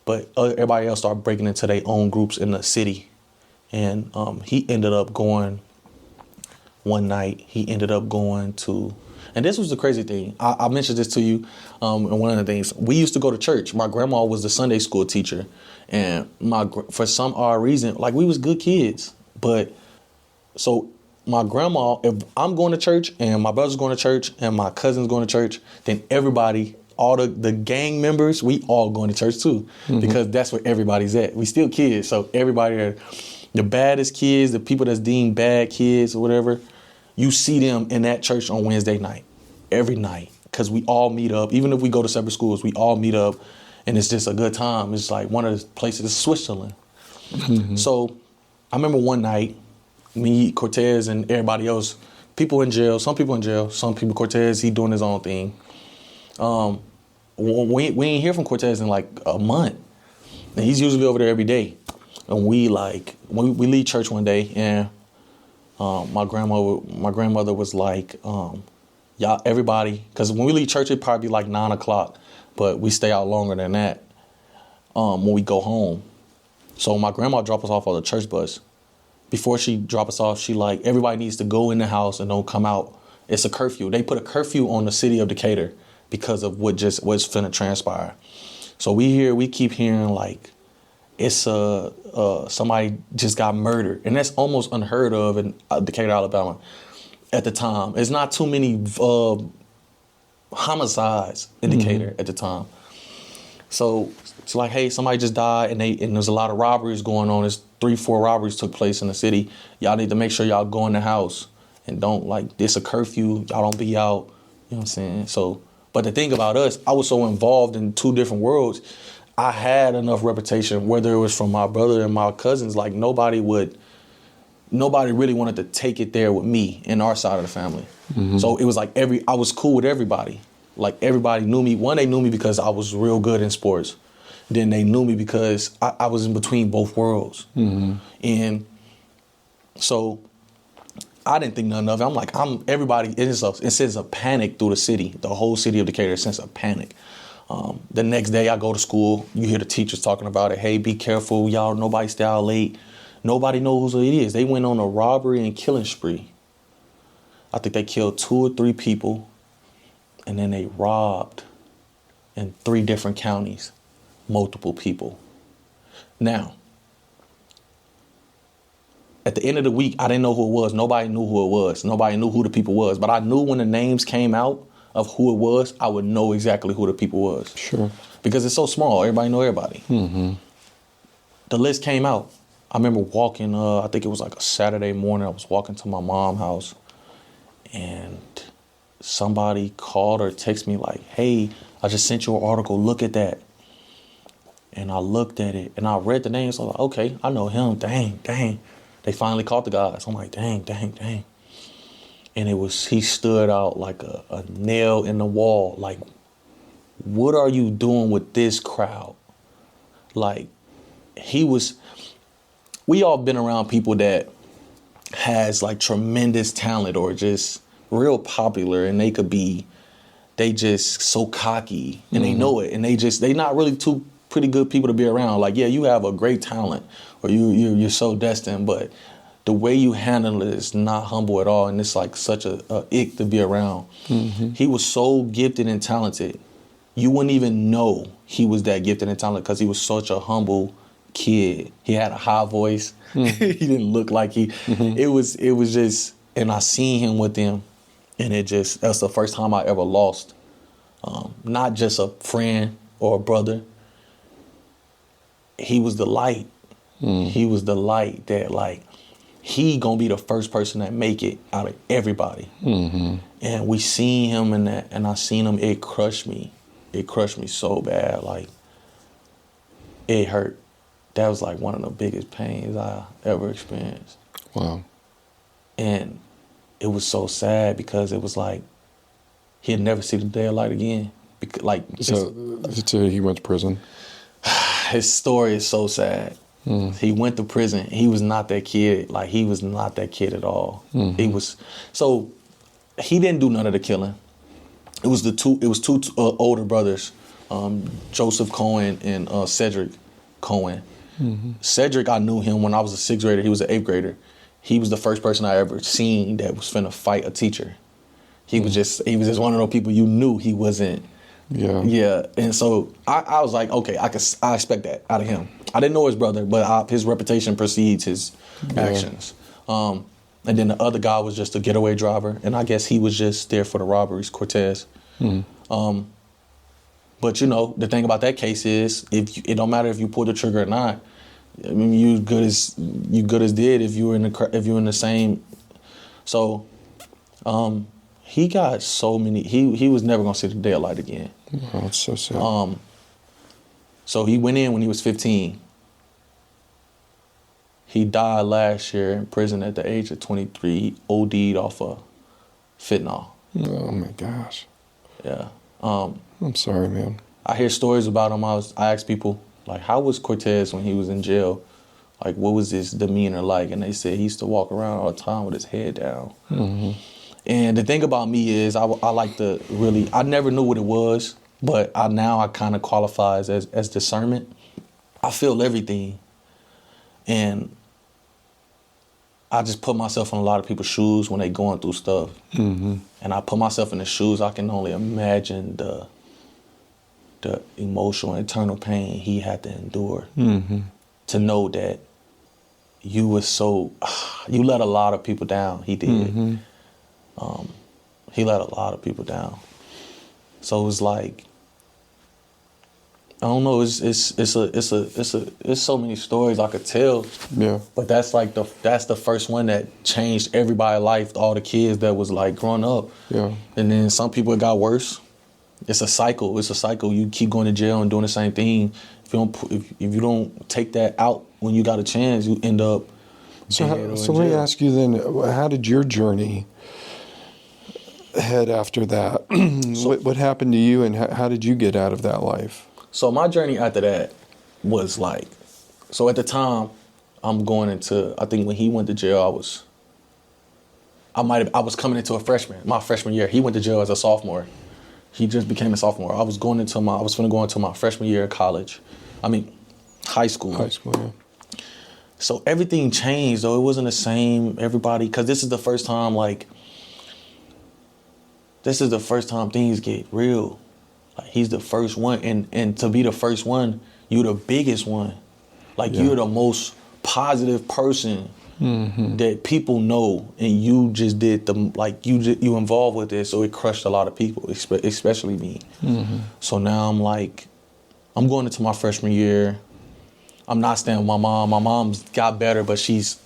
But everybody else started breaking into their own groups in the city. And he ended up going one night. He ended up going to... And this was the crazy thing. I mentioned this to you, and one of the things, we used to go to church. My grandma was the Sunday school teacher, and for some odd reason, like, we was good kids. But so my grandma, if I'm going to church and my brother's going to church and my cousin's going to church, then everybody, all the gang members, we all going to church too, because that's where everybody's at. We still kids, so everybody are the baddest kids, the people that's deemed bad kids or whatever. You see them in that church on Wednesday night, every night, because we all meet up. Even if we go to separate schools, we all meet up, and it's just a good time. It's like one of the places is Switzerland. Mm-hmm. So I remember one night, me, Cortez, and everybody else, people in jail, some people, Cortez, he doing his own thing. We ain't hear from Cortez in like a month, and he's usually over there every day. And we leave church one day, and my grandmother was like, y'all, everybody, because when we leave church, it'd probably be like 9 o'clock, but we stay out longer than that when we go home. So my grandma dropped us off on the church bus. Before she dropped us off, she like, everybody needs to go in the house and don't come out. It's a curfew. They put a curfew on the city of Decatur because of what's finna transpire. So we keep hearing like it's somebody just got murdered, and that's almost unheard of in Decatur, Alabama, at the time. It's not too many homicides in Decatur at the time. So it's like, hey, somebody just died, and there's a lot of robberies going on. There's 3-4 robberies took place in the city. Y'all need to make sure y'all go in the house and don't, like, it's a curfew. Y'all don't be out. You know what I'm saying? So, but the thing about us, I was so involved in 2 different worlds. I had enough reputation, whether it was from my brother and my cousins, like nobody really wanted to take it there with me in our side of the family. So it was like I was cool with everybody. Like everybody knew me. One, they knew me because I was real good in sports. Then they knew me because I was in between both worlds. And so I didn't think nothing of it. I'm like, everybody, it sends a panic through the city. The whole city of Decatur sends a panic. The next day I go to school, you hear the teachers talking about it. Hey, be careful, y'all, nobody stay out late. Nobody knows who it is. They went on a robbery and killing spree. I think they killed 2 or 3 people, and then they robbed in 3 different counties, multiple people. Now, at the end of the week, I didn't know who it was. Nobody knew who it was. Nobody knew who the people was. But I knew when the names came out of who it was, I would know exactly who the people was. Sure. Because it's so small. Everybody know everybody. The list came out. I remember walking, I think it was like a Saturday morning. I was walking to my mom's house, and somebody called or texted me like, hey, I just sent you an article. Look at that. And I looked at it, and I read the names. So I was like, okay, I know him. Dang. They finally caught the guys. I'm like, dang. And he stood out like a nail in the wall. Like, what are you doing with this crowd? Like, we all been around people that has like tremendous talent or just real popular, and they just so cocky, and they know it, and they not really pretty good people to be around. Like, yeah, you have a great talent, or you're so destined, but the way you handle it is not humble at all, and it's like such a ick to be around. He was so gifted and talented. You wouldn't even know he was that gifted and talented because he was such a humble kid. He had a high voice. He didn't look like he. It was just, and I seen him with them, and that's the first time I ever lost, not just a friend or a brother. He was the light. He was the light that, like, he gonna be the first person that make it out of everybody. And we seen him in that, and I seen him. It crushed me. It crushed me so bad. Like, it hurt. That was like one of the biggest pains I ever experienced. Wow. And it was so sad because it was like he'd never see the day of light again. So he went to prison? His story is so sad. He went to prison. He was not that kid. Like, he was not that kid at all. So he didn't do none of the killing. It was two older brothers, Joseph Cohen and Cedric Cohen. Cedric, I knew him when I was a 6th grader. He was an 8th grader. He was the first person I ever seen that was finna fight a teacher. He was just one of those people you knew he wasn't. Yeah. And so I was like, okay, I expect that out of him. I didn't know his brother, but his reputation precedes his actions. And then the other guy was just a getaway driver, and I guess he was just there for the robberies, Cortez. But you know, the thing about that case is, it don't matter if you pull the trigger or not. I mean, you good as dead if you were in the same. So, he got so many. He was never gonna see the day of light again. Oh, it's so sad. So he went in when he was 15. He died last year in prison at the age of 23. He OD'd off of fentanyl. Oh my gosh. Yeah. I'm sorry, man. I hear stories about him. I asked people, like, how was Cortez when he was in jail? Like, what was his demeanor like? And they said he used to walk around all the time with his head down. And the thing about me is I like to really, I never knew what it was, but now I kind of qualify as discernment. I feel everything. And I just put myself in a lot of people's shoes when they going through stuff. And I put myself in the shoes, I can only imagine the emotional, internal pain he had to endure. to know that you let a lot of people down. He did. He let a lot of people down. So it was like, I don't know. It's so many stories I could tell. Yeah. But that's the first one that changed everybody's life. All the kids that was like growing up. Yeah. And then some people it got worse. It's a cycle. You keep going to jail and doing the same thing. If you don't take that out when you got a chance, you end up. So let me ask you then, how did your journey head after that? What happened to you, and how did you get out of that life? So my journey after that was like, so at the time, I'm going into, I think when he went to jail, I was coming into my freshman year. He went to jail as a sophomore. He just became a sophomore. I was going to go into my freshman year of college. High school. High school, yeah. So everything changed, though. It wasn't the same, everybody, because this is the first time things get real. Like, he's the first one, and to be the first one, you're the biggest one. Like, you're the most positive person that people know, and you just did you involved with it, so it crushed a lot of people, especially me. So now I'm going into my freshman year. I'm not staying with my mom. My mom's got better, but she's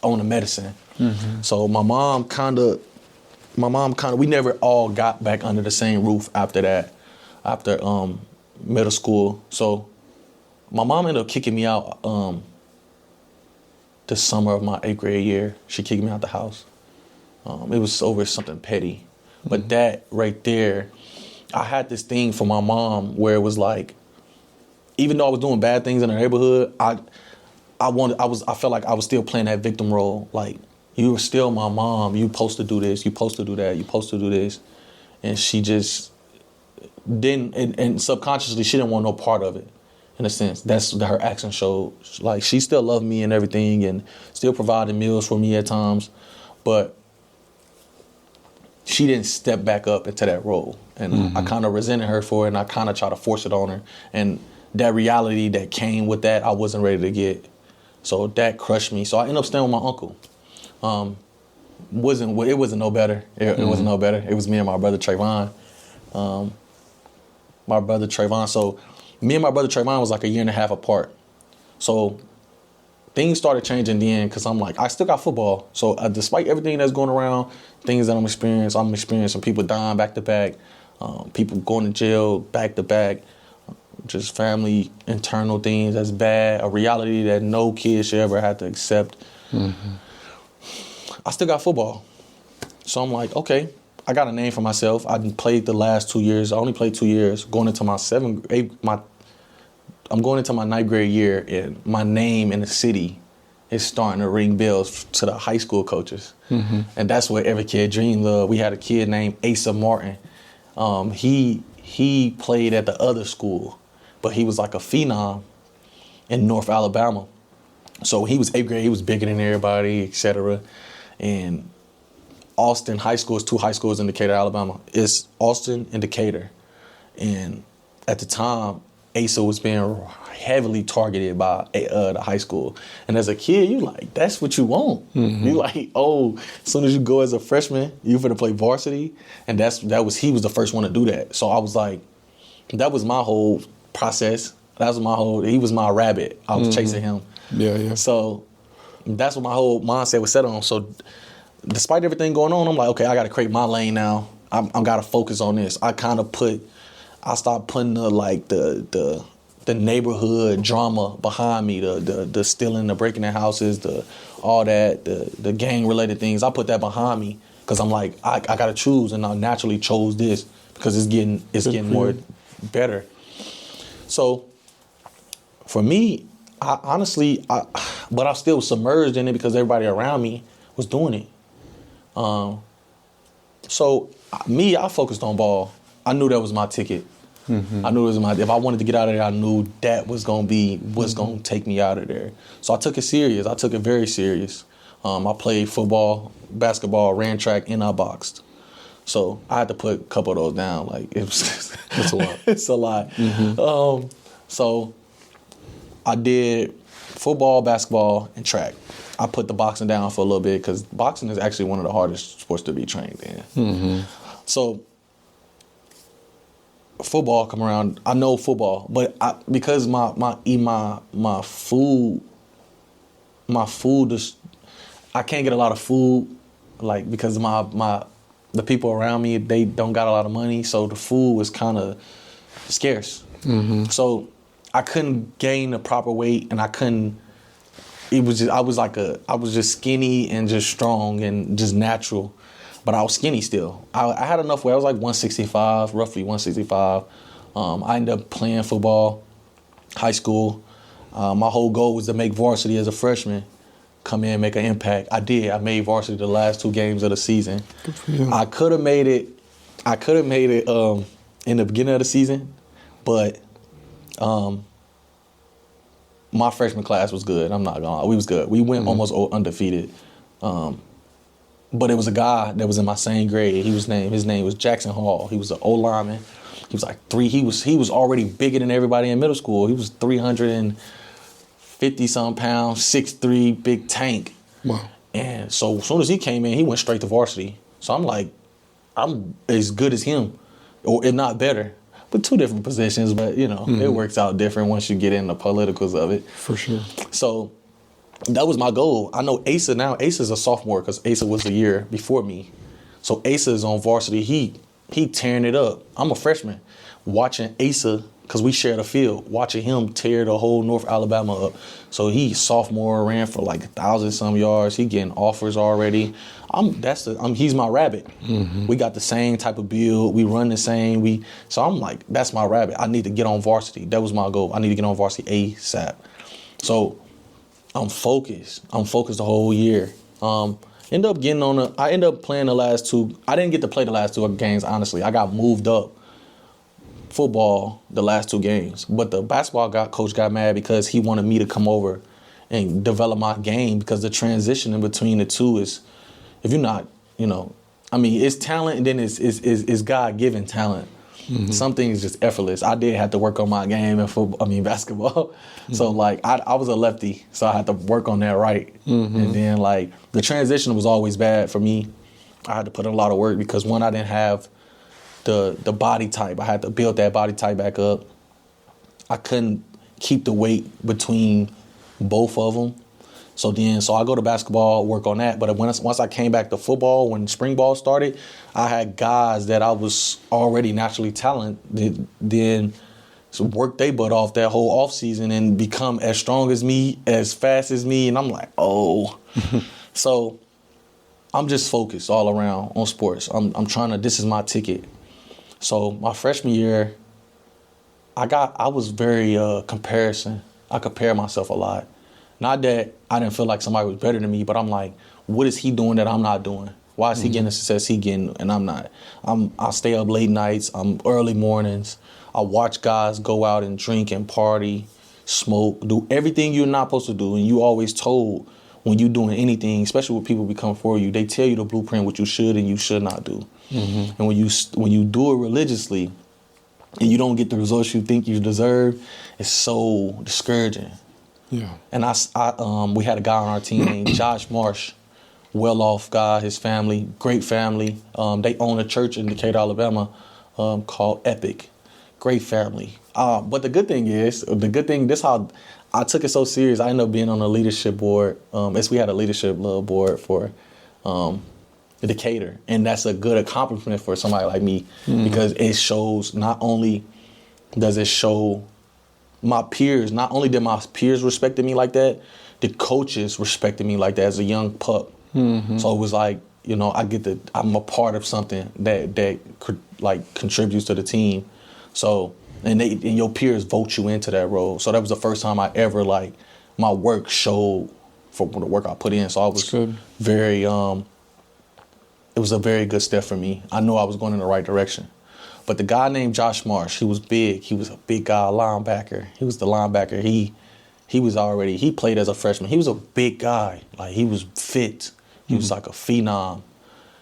on the medicine. So my mom kind of, we never all got back under the same roof after that, after middle school. So my mom ended up kicking me out the summer of my 8th grade year. She kicked me out the house. It was over something petty. But that right there, I had this thing for my mom where it was like, even though I was doing bad things in the neighborhood, I felt like I was still playing that victim role. Like, you were still my mom. You supposed to do this. You supposed to do that. You supposed to do this. And she just didn't, and subconsciously, she didn't want no part of it. In a sense, that's what her action showed. Like, she still loved me and everything, and still provided meals for me at times, but she didn't step back up into that role. And I kind of resented her for it, and I kind of tried to force it on her. And that reality that came with that, I wasn't ready to get. So that crushed me. So I ended up staying with my uncle. It wasn't no better. It wasn't no better. It was me and my brother Trayvon. So me and my brother Trayvon was like a year and a half apart. So things started changing then, because I'm like, I still got football. So despite everything that's going around, things that I'm experiencing people dying back to back, people going to jail back to back, just family internal things that's bad, a reality that no kid should ever have to accept. I still got football. So I'm like, okay, I got a name for myself. I played the last 2 years. I only played 2 years. Going into my I'm going into my 9th grade year, and my name in the city is starting to ring bells to the high school coaches. And that's what every kid dreamed of. We had a kid named Asa Martin. He played at the other school, but he was like a phenom in North Alabama. So when he was 8th grade, he was bigger than everybody, etc. And Austin High School is 2 high schools in Decatur, Alabama. It's Austin and Decatur. And at the time, Asa was being heavily targeted by the high school. And as a kid, you like, that's what you want. You like, oh, as soon as you go as a freshman, you finna play varsity. And he was the first one to do that. So I was like, that was my whole process. He was my rabbit. I was chasing him. Yeah. So that's what my whole mindset was set on. So despite everything going on, I'm like, okay, I got to create my lane now. I got to focus on this. I stopped putting the neighborhood drama behind me, the stealing, the breaking in houses, the gang related things. I put that behind me because I'm like, I got to choose, and I naturally chose this because it's getting more better. So for me, I honestly, but I still submerged in it because everybody around me was doing it. So me, I focused on ball. I knew that was my ticket. I knew it was if I wanted to get out of there, I knew that was going to be what's going to take me out of there. So I took it serious. I took it very serious. I played football, basketball, ran track, and I boxed. So I had to put a couple of those down. Like, it was, it's a lot. It's a lot. So I did football, basketball, and track. I put the boxing down for a little bit because boxing is actually one of the hardest sports to be trained in. So football come around. I know football, but because my food is, I can't get a lot of food, like because the people around me, they don't got a lot of money, so the food was kind of scarce. So I couldn't gain the proper weight, and I couldn't. It was just I was just skinny and just strong and just natural, but I was skinny still. I had enough weight. I was like 165, roughly 165. I ended up playing football, high school. My whole goal was to make varsity as a freshman, come in, make an impact. I did. I made varsity the last 2 games of the season. Good for you. I could have made it. In the beginning of the season, but my freshman class was good. I'm not gonna lie. We was good. We went almost undefeated. But it was a guy that was in my same grade. His name was Jackson Hall. He was an O-lineman. He was like he was already bigger than everybody in middle school. He was 350-some pounds, 6'3", big tank. Wow. And so as soon as he came in, he went straight to varsity. So I'm like, I'm as good as him, or if not better. But 2 different positions, but it works out different once you get in the politicals of it. For sure. So that was my goal. I know Asa now. Asa's a sophomore because Asa was a year before me. So Asa is on varsity. He tearing it up. I'm a freshman. Watching Asa, because we shared a field, watching him tear the whole North Alabama up. So he sophomore, ran for like 1,000-some yards. He getting offers already. He's my rabbit. We got the same type of build. We run the same. So I'm like, that's my rabbit. I need to get on varsity. That was my goal. I need to get on varsity ASAP. So I'm focused. The whole year. I ended up playing the last 2. I didn't get to play the last 2 games, honestly. I got moved up football the last 2 games. But the basketball coach got mad because he wanted me to come over and develop my game, because the transition in between the two is, if you're not, it's talent, and then it's God-given talent. Some things just effortless. I did have to work on my game in basketball. So like I was a lefty, so I had to work on that right. And then like the transition was always bad for me. I had to put in a lot of work because I didn't have the body type. I had to build that body type back up. I couldn't keep the weight between both of them. So I go to basketball, work on that. But once I came back to football, when spring ball started, I had guys that I was already naturally talented, then work their butt off that whole off season and become as strong as me, as fast as me. And I'm like, oh. So I'm just focused all around on sports. I'm trying to, this is my ticket. So my freshman year, I was very comparison. I compare myself a lot. Not that I didn't feel like somebody was better than me, but I'm like, what is he doing that I'm not doing? Why is he getting the success he getting and I'm not? I stay up late nights. I'm early mornings. I watch guys go out and drink and party, smoke, do everything you're not supposed to do. And you always told when you're doing anything, especially when people become for you, they tell you the blueprint, what you should and you should not do. And when you do it religiously and you don't get the results you think you deserve, it's so discouraging. Yeah. And we had a guy on our team named Josh Marsh, well-off guy, his family, great family. They own a church in Decatur, Alabama, called Epic. Great family. But the good thing, this how I took it so serious. I ended up being on a leadership board. We had a leadership board for Decatur. And that's a good accomplishment for somebody like me because it shows, not only does it show my peers, not only did my peers respected me like that, the coaches respected me like that as a young pup. So it was like, I'm a part of something that contributes to the team. So, and your peers vote you into that role. So that was the first time I ever, my work showed for the work I put in. So I was very, it was a very good step for me. I knew I was going in the right direction. But the guy named Josh Marsh, he was big. He was a big guy, linebacker. He was the linebacker. He played as a freshman. He was a big guy. He was fit. He was like a phenom.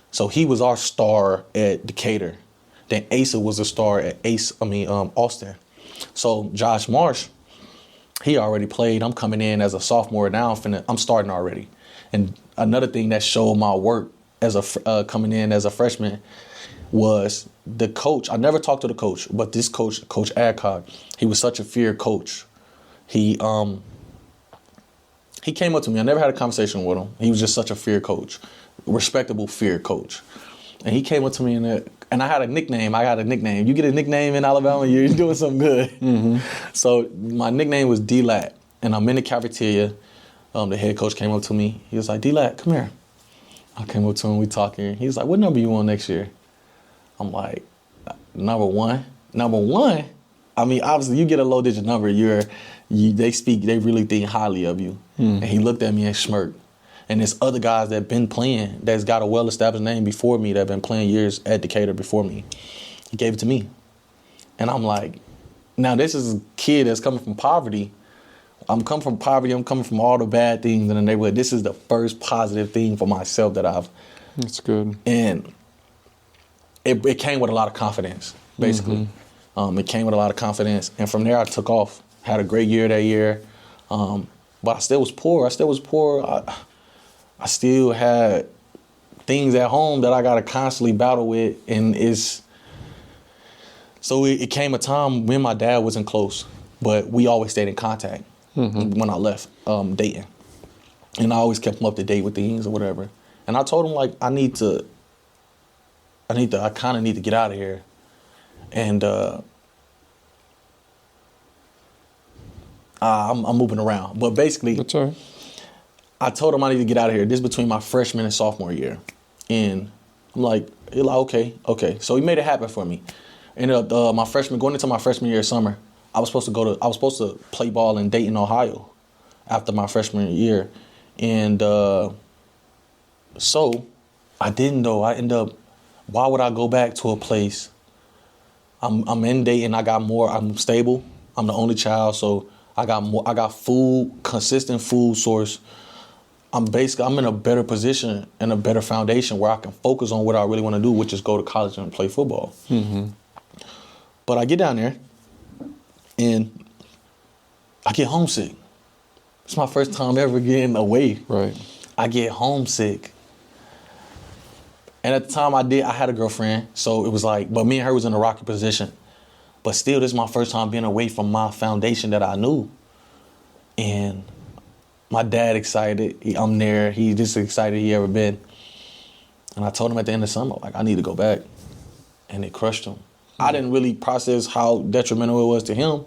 So he was our star at Decatur. Then Asa was a star at Austin. So Josh Marsh, he already played. I'm coming in as a sophomore now. I'm starting already. And another thing that showed my work as coming in as a freshman was the coach. I never talked to the coach, but this coach, Coach Adcock, he was such a feared coach. He came up to me. I never had a conversation with him. He was just such a feared coach, respectable feared coach. And he came up to me and I had a nickname. You get a nickname in Alabama, you're doing something good. So my nickname was D-Lat. And I'm in the cafeteria. The head coach came up to me. He was like, D-Lat, come here. I came up to him, we talking. He was like, what number you want next year? I'm like, number one. I mean, obviously, you get a low-digit number, they really think highly of you. And he looked at me and smirked. And there's other guys that been playing, that's got a well-established name before me, that have been playing years at Decatur before me. He gave it to me. And I'm like, now this is a kid that's coming from poverty. I'm coming from poverty. I'm coming from all the bad things in the neighborhood. This is the first positive thing for myself that I've. That's good. And it came with a lot of confidence, basically. It came with a lot of confidence. And from there, I took off. Had a great year that year. But I still was poor. I still had things at home that I got to constantly battle with. And so it came a time when my dad wasn't close, but we always stayed in contact when I left Dayton. And I always kept him up to date with things or whatever. And I told him, like, I kind of need to get out of here. And I'm moving around. But basically, that's all right. I told him I need to get out of here. This is between my freshman and sophomore year. And I'm like, okay. So he made it happen for me. Ended up going into my freshman year summer, I was supposed to play ball in Dayton, Ohio after my freshman year. And so I didn't though. Why would I go back to a place? I'm in Dayton, I'm stable. I'm the only child, so I got food, consistent food source. I'm in a better position and a better foundation where I can focus on what I really want to do, which is go to college and play football. But I get down there and I get homesick. It's my first time ever getting away. Right. I get homesick. And at the time I had a girlfriend, so it was like, but me and her was in a rocky position. But still, this is my first time being away from my foundation that I knew. And my dad excited. I'm there. He's just excited he ever been. And I told him at the end of summer, like, I need to go back. And it crushed him. I didn't really process how detrimental it was to him.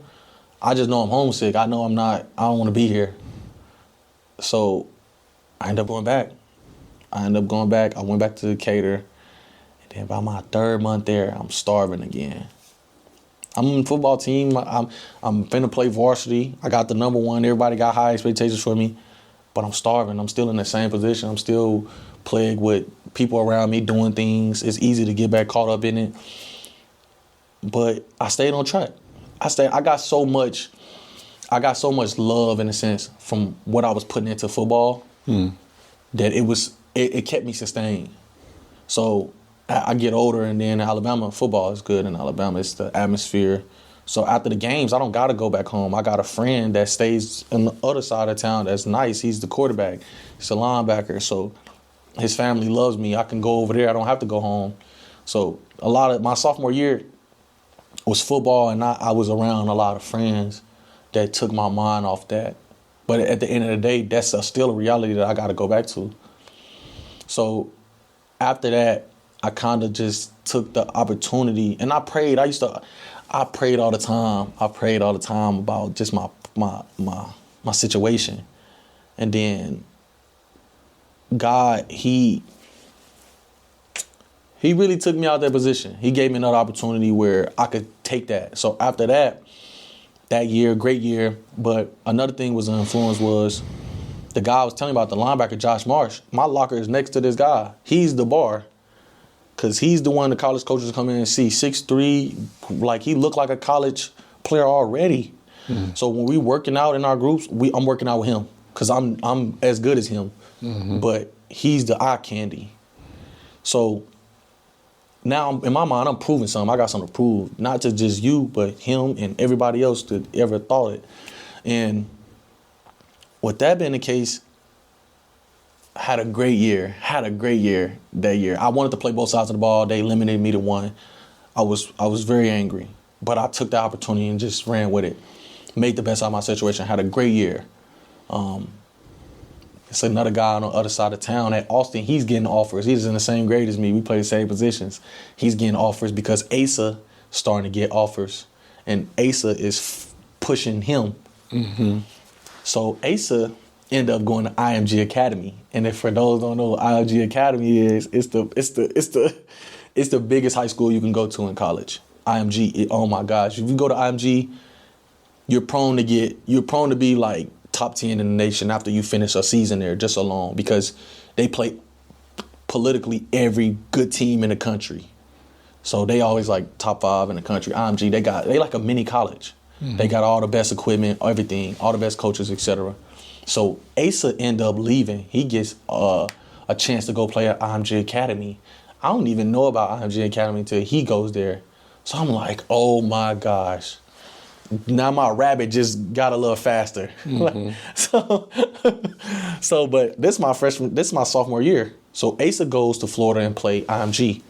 I just know I'm homesick. I know I don't want to be here. So I ended up going back. I went back to Decatur. And then by my third month there, I'm starving again. I'm on the football team. I'm finna play varsity. I got the number one. Everybody got high expectations for me. But I'm starving. I'm still in the same position. I'm still plagued with people around me doing things. It's easy to get back caught up in it. But I stayed on track. I got so much love, in a sense, from what I was putting into football that it kept me sustained. So I get older, and then Alabama football is good in Alabama. It's the atmosphere. So after the games, I don't got to go back home. I got a friend that stays on the other side of town that's nice. He's the quarterback. He's a linebacker. So his family loves me. I can go over there. I don't have to go home. So a lot of my sophomore year was football, and I was around a lot of friends that took my mind off that. But at the end of the day, that's still a reality that I got to go back to. So after that, I kind of just took the opportunity, and I prayed. I prayed all the time. I prayed all the time about just my situation. And then God, He really took me out of that position. He gave me another opportunity where I could take that. So after that year, great year. But another thing was an influence was the guy I was telling you about, the linebacker, Josh Marsh. My locker is next to this guy. He's the bar. Because he's the one the college coaches come in and see. 6'3", like he looked like a college player already. Mm-hmm. So when we working out in our groups, I'm working out with him. Because I'm as good as him. Mm-hmm. But he's the eye candy. So now in my mind, I'm proving something. I got something to prove. Not to just you, but him and everybody else that ever thought it. And with that being the case, had a great year that year. I wanted to play both sides of the ball. They limited me to one. I was very angry, but I took the opportunity and just ran with it. Made the best out of my situation. Had a great year. It's another guy on the other side of town at Austin. He's getting offers. He's in the same grade as me. We play the same positions. He's getting offers because Asa starting to get offers, and Asa is pushing him. Mm-hmm. So Asa ended up going to IMG Academy, and if for those who don't know what IMG Academy is, it's the biggest high school you can go to in college. IMG. Oh my gosh! If you go to IMG, you're prone to be like top 10 in the nation after you finish a season there just alone, because they play politically every good team in the country. So they always like top 5 in the country. IMG, they like a mini college. Mm-hmm. They got all the best equipment, everything, all the best coaches, etc. So Asa end up leaving. He gets a chance to go play at IMG Academy. I don't even know about IMG Academy until he goes there. So I'm like, oh my gosh. Now my rabbit just got a little faster. Mm-hmm. But this is my sophomore year. So Asa goes to Florida and play IMG.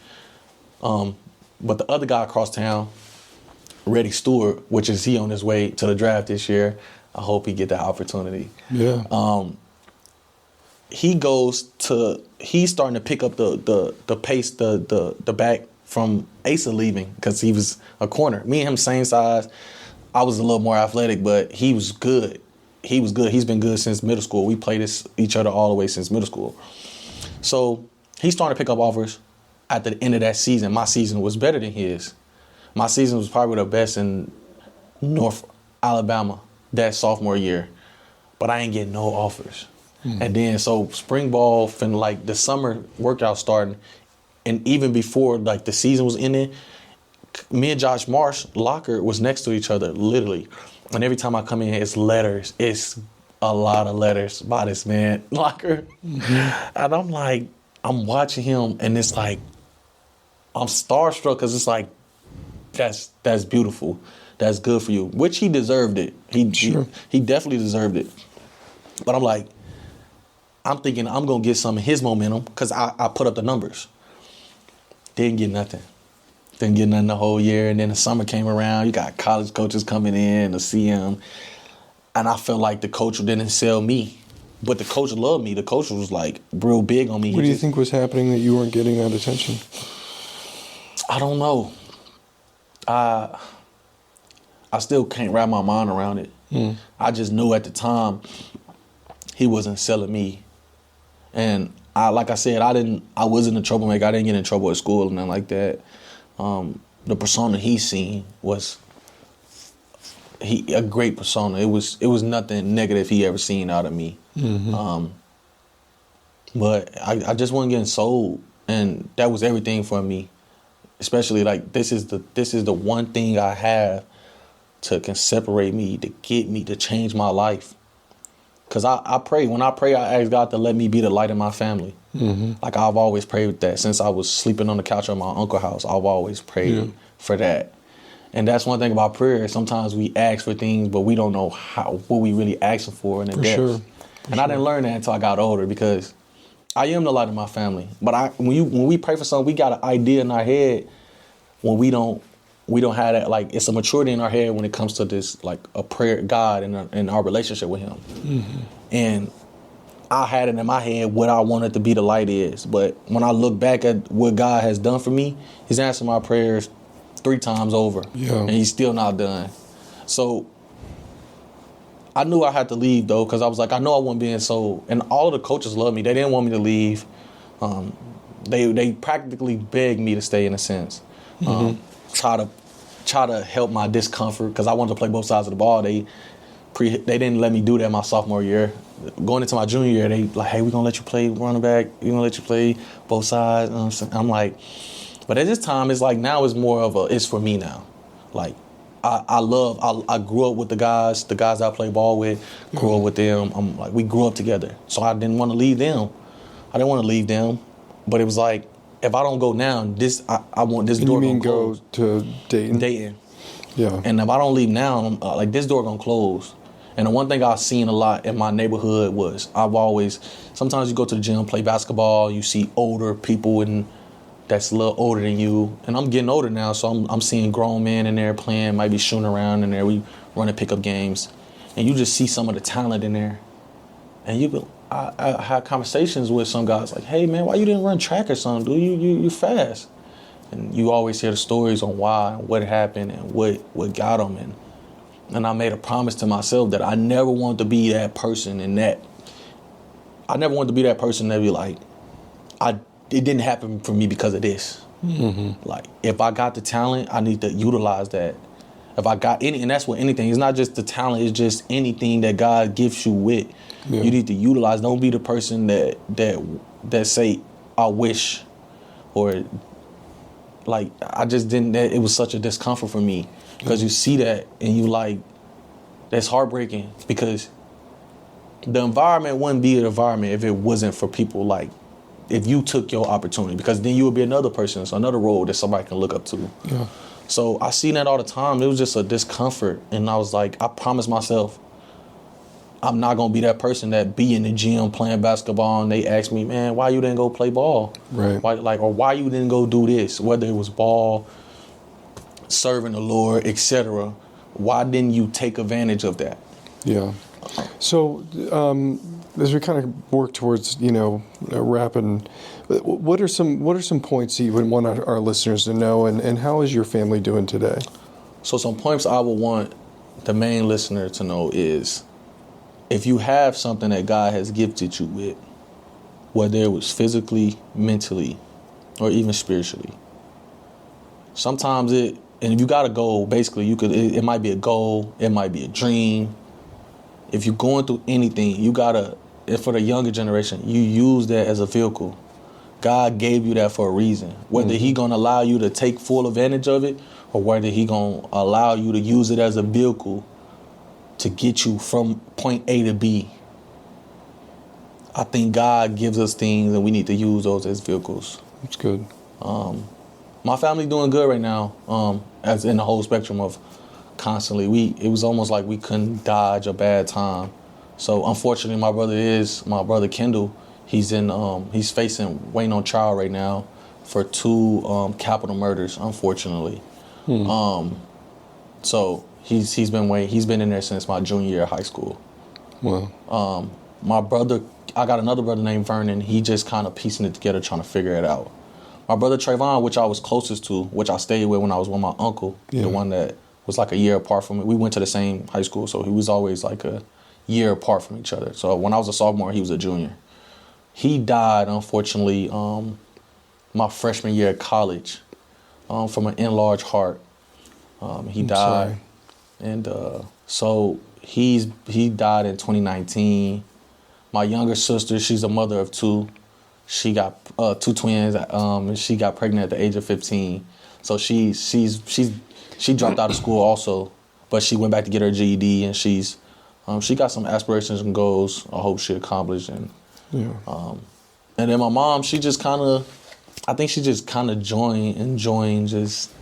But the other guy across town, Reddy Stewart, which is he on his way to the draft this year. I hope he get that opportunity. Yeah. He's starting to pick up the pace, the back from Asa leaving, because he was a corner. Me and him same size. I was a little more athletic, but he was good. He's been good since middle school. We played each other all the way since middle school. So he's starting to pick up offers. At the end of that season, my season was better than his. My season was probably the best in North Alabama that sophomore year, but I ain't getting no offers. Mm. And then so spring ball and like the summer workout starting, and even before like the season was ending, me and Josh Marsh locker was next to each other, literally. And every time I come in, it's letters. It's a lot of letters by this man locker. Mm-hmm. And I'm like, I'm watching him, and it's like, I'm starstruck, because it's like, that's beautiful. That's good for you, which he deserved it. He definitely deserved it. But I'm thinking I'm going to get some of his momentum, because I put up the numbers. Didn't get nothing the whole year. And then the summer came around. You got college coaches coming in to see him. And I felt like the coach didn't sell me. But the coach loved me. The coach was like real big on me. What do you think was happening that you weren't getting that attention? I don't know. I still can't wrap my mind around it. Mm. I just knew at the time he wasn't selling me. And like I said, I wasn't a troublemaker. I didn't get in trouble at school or nothing like that. The persona he seen was a great persona. It was nothing negative he ever seen out of me. Mm-hmm. But I just wasn't getting sold, and that was everything for me. Especially like this is the one thing I have can separate me, to get me to change my life. Cause I pray. When I pray, I ask God to let me be the light in my family. Mm-hmm. Like I've always prayed with that since I was sleeping on the couch at my uncle's house. I've always prayed for that. And that's one thing about prayer. Sometimes we ask for things, but we don't know what we really asking for in the depths. Sure. And I didn't learn that until I got older, because I am the light of my family. But when we pray for something, we got an idea in our head. When we don't have that, like, it's a maturity in our head when it comes to this, like, a prayer, God, and our relationship with Him. Mm-hmm. And I had it in my head what I wanted to be the light is. But when I look back at what God has done for me, He's answered my prayers 3 times over. Yeah. And He's still not done. So I knew I had to leave, though, because I was like, I know I wasn't being sold. And all of the coaches loved me. They didn't want me to leave. They practically begged me to stay, in a sense. Mm-hmm. Try to help my discomfort, because I wanted to play both sides of the ball. They didn't let me do that my sophomore year. Going into my junior year, they like, hey, we're going to let you play running back. We're going to let you play both sides. I'm like, but at this time, it's like now it's more of it's for me now. Like, I grew up with the guys I play ball with, grew up with them. I'm like, we grew up together. So I didn't want to leave them. But it was like, if I don't go now, I want this door to close. You mean go to Dayton? Dayton. Yeah. And if I don't leave now, like, this door gonna close. And the one thing I've seen a lot in my neighborhood was sometimes you go to the gym, play basketball, you see older people that's a little older than you. And I'm getting older now, so I'm seeing grown men in there playing, might be shooting around in there. We running pickup games. And you just see some of the talent in there. And I had conversations with some guys like, hey, man, why you didn't run track or something, dude? You fast. And you always hear the stories on why, and what happened, and what got them. And I made a promise to myself that I never wanted to be that person I never wanted to be that person that be like, it didn't happen for me because of this. Mm-hmm. Like, if I got the talent, I need to utilize that. If I got and that's what anything, it's not just the talent, it's just anything that God gives you with. Yeah. You need to utilize. Don't be the person that say, I wish, or like, I just didn't, it was such a discomfort for me. Because you see that and you like, that's heartbreaking, because the environment wouldn't be an environment if it wasn't for people like, if you took your opportunity, because then you would be another person, so another role that somebody can look up to. Yeah. So I seen that all the time. It was just a discomfort. And I was like, I promised myself, I'm not going to be that person that be in the gym playing basketball and they ask me, man, why you didn't go play ball? Right. Why you didn't go do this? Whether it was ball, serving the Lord, etc. Why didn't you take advantage of that? Yeah. So as we kind of work towards, wrapping, what are some points that you would want our listeners to know, and how is your family doing today? So some points I would want the main listener to know is, if you have something that God has gifted you with, whether it was physically, mentally, or even spiritually, sometimes and if you got a goal, basically it might be a goal, it might be a dream. If you're going through anything, you gotta, for the younger generation, you use that as a vehicle. God gave you that for a reason. Whether He gonna allow you to take full advantage of it, or whether He gonna allow you to use it as a vehicle to get you from point A to B. I think God gives us things and we need to use those as vehicles. That's good. My family doing good right now, as in the whole spectrum of constantly. It was almost like we couldn't dodge a bad time. So unfortunately, my brother Kendall, he's waiting on trial right now for 2 capital murders, unfortunately. So he's been in there since my junior year of high school. Wow. My brother, I got another brother named Vernon. He just kind of piecing it together, trying to figure it out. My brother Trayvon, which I was closest to, which I stayed with when I was with my uncle, the one that was like a year apart from me. We went to the same high school, so he was always like a year apart from each other. So when I was a sophomore, he was a junior. He died, unfortunately, my freshman year at college from an enlarged heart. He died. Sorry. And so he died in 2019. My younger sister, she's a mother of 2. She got 2 twins, and she got pregnant at the age of 15. So she dropped out of school also, but she went back to get her GED, and she got some aspirations and goals I hope she accomplished. And then my mom, I think she just kind of enjoying just,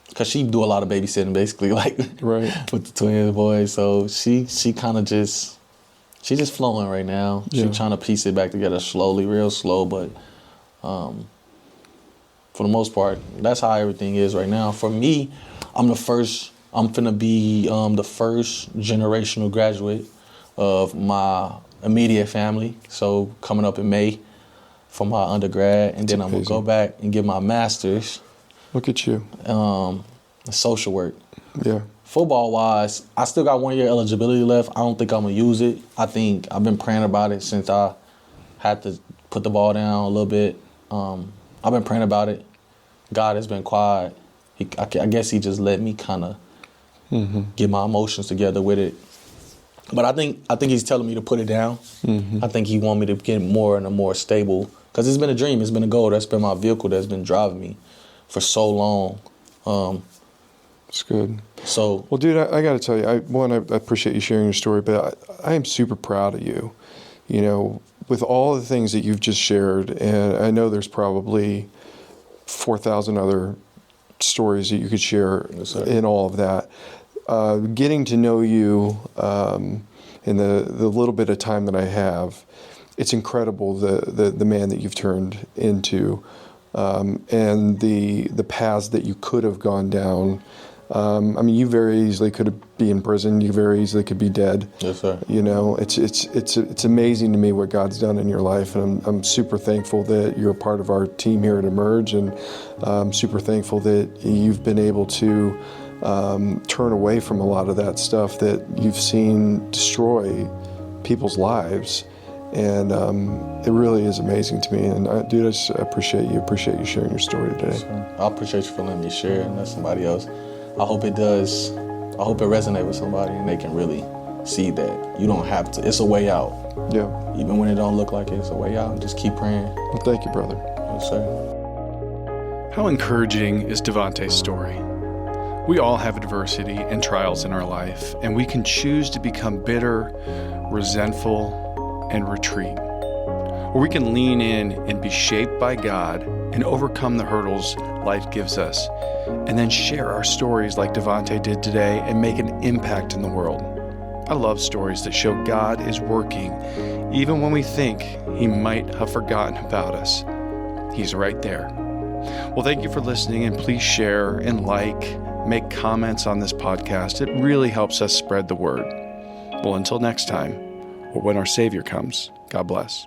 because she do a lot of babysitting basically, like right. with the twins boys. So she kind of she's just flowing right now. She's trying to piece it back together slowly, real slow, but for the most part, that's how everything is right now. For me, I'm finna be the first generational graduate of my immediate family. So coming up in May for my undergrad, and then I'm gonna go back and get my master's. Look at you. Social work. Yeah. Football wise, I still got 1 year eligibility left. I don't think I'm gonna use it. I think I've been praying about it since I had to put the ball down a little bit. I've been praying about it. God has been quiet. I guess He just let me kind of get my emotions together with it. But I think He's telling me to put it down. I think He want me to get more and more stable, because it's been a dream. It's been a goal. That's been my vehicle. That's been driving me for so long. It's good. So, well, dude, I got to tell you, I appreciate you sharing your story, but I am super proud of you. With all the things that you've just shared, and I know there's probably 4,000 other stories that you could share in all of that. getting to know you in the little bit of time that I have, it's incredible the man that you've turned into, and the paths that you could have gone down. I mean, you very easily could be in prison. You very easily could be dead. Yes, sir. You know, it's amazing to me what God's done in your life, and I'm super thankful that you're a part of our team here at Emerge, and I'm super thankful that you've been able to turn away from a lot of that stuff that you've seen destroy people's lives. And it really is amazing to me. And dude, I just appreciate you sharing your story today. Yes, I appreciate you for letting me share it and let somebody else. I hope it does. I hope it resonates with somebody and they can really see that you don't have to. It's a way out. Yeah. Even when it don't look like it's a way out, and just keep praying. Well, thank you, brother. Yes, sir. How encouraging is Dae'vontay's story? We all have adversity and trials in our life, and we can choose to become bitter, resentful, and retreat. Or we can lean in and be shaped by God and overcome the hurdles life gives us, and then share our stories like Dae'vontay did today and make an impact in the world. I love stories that show God is working even when we think He might have forgotten about us. He's right there. Well, thank you for listening, and please share and make comments on this podcast. It really helps us spread the word. Well, until next time, or when our Savior comes, God bless.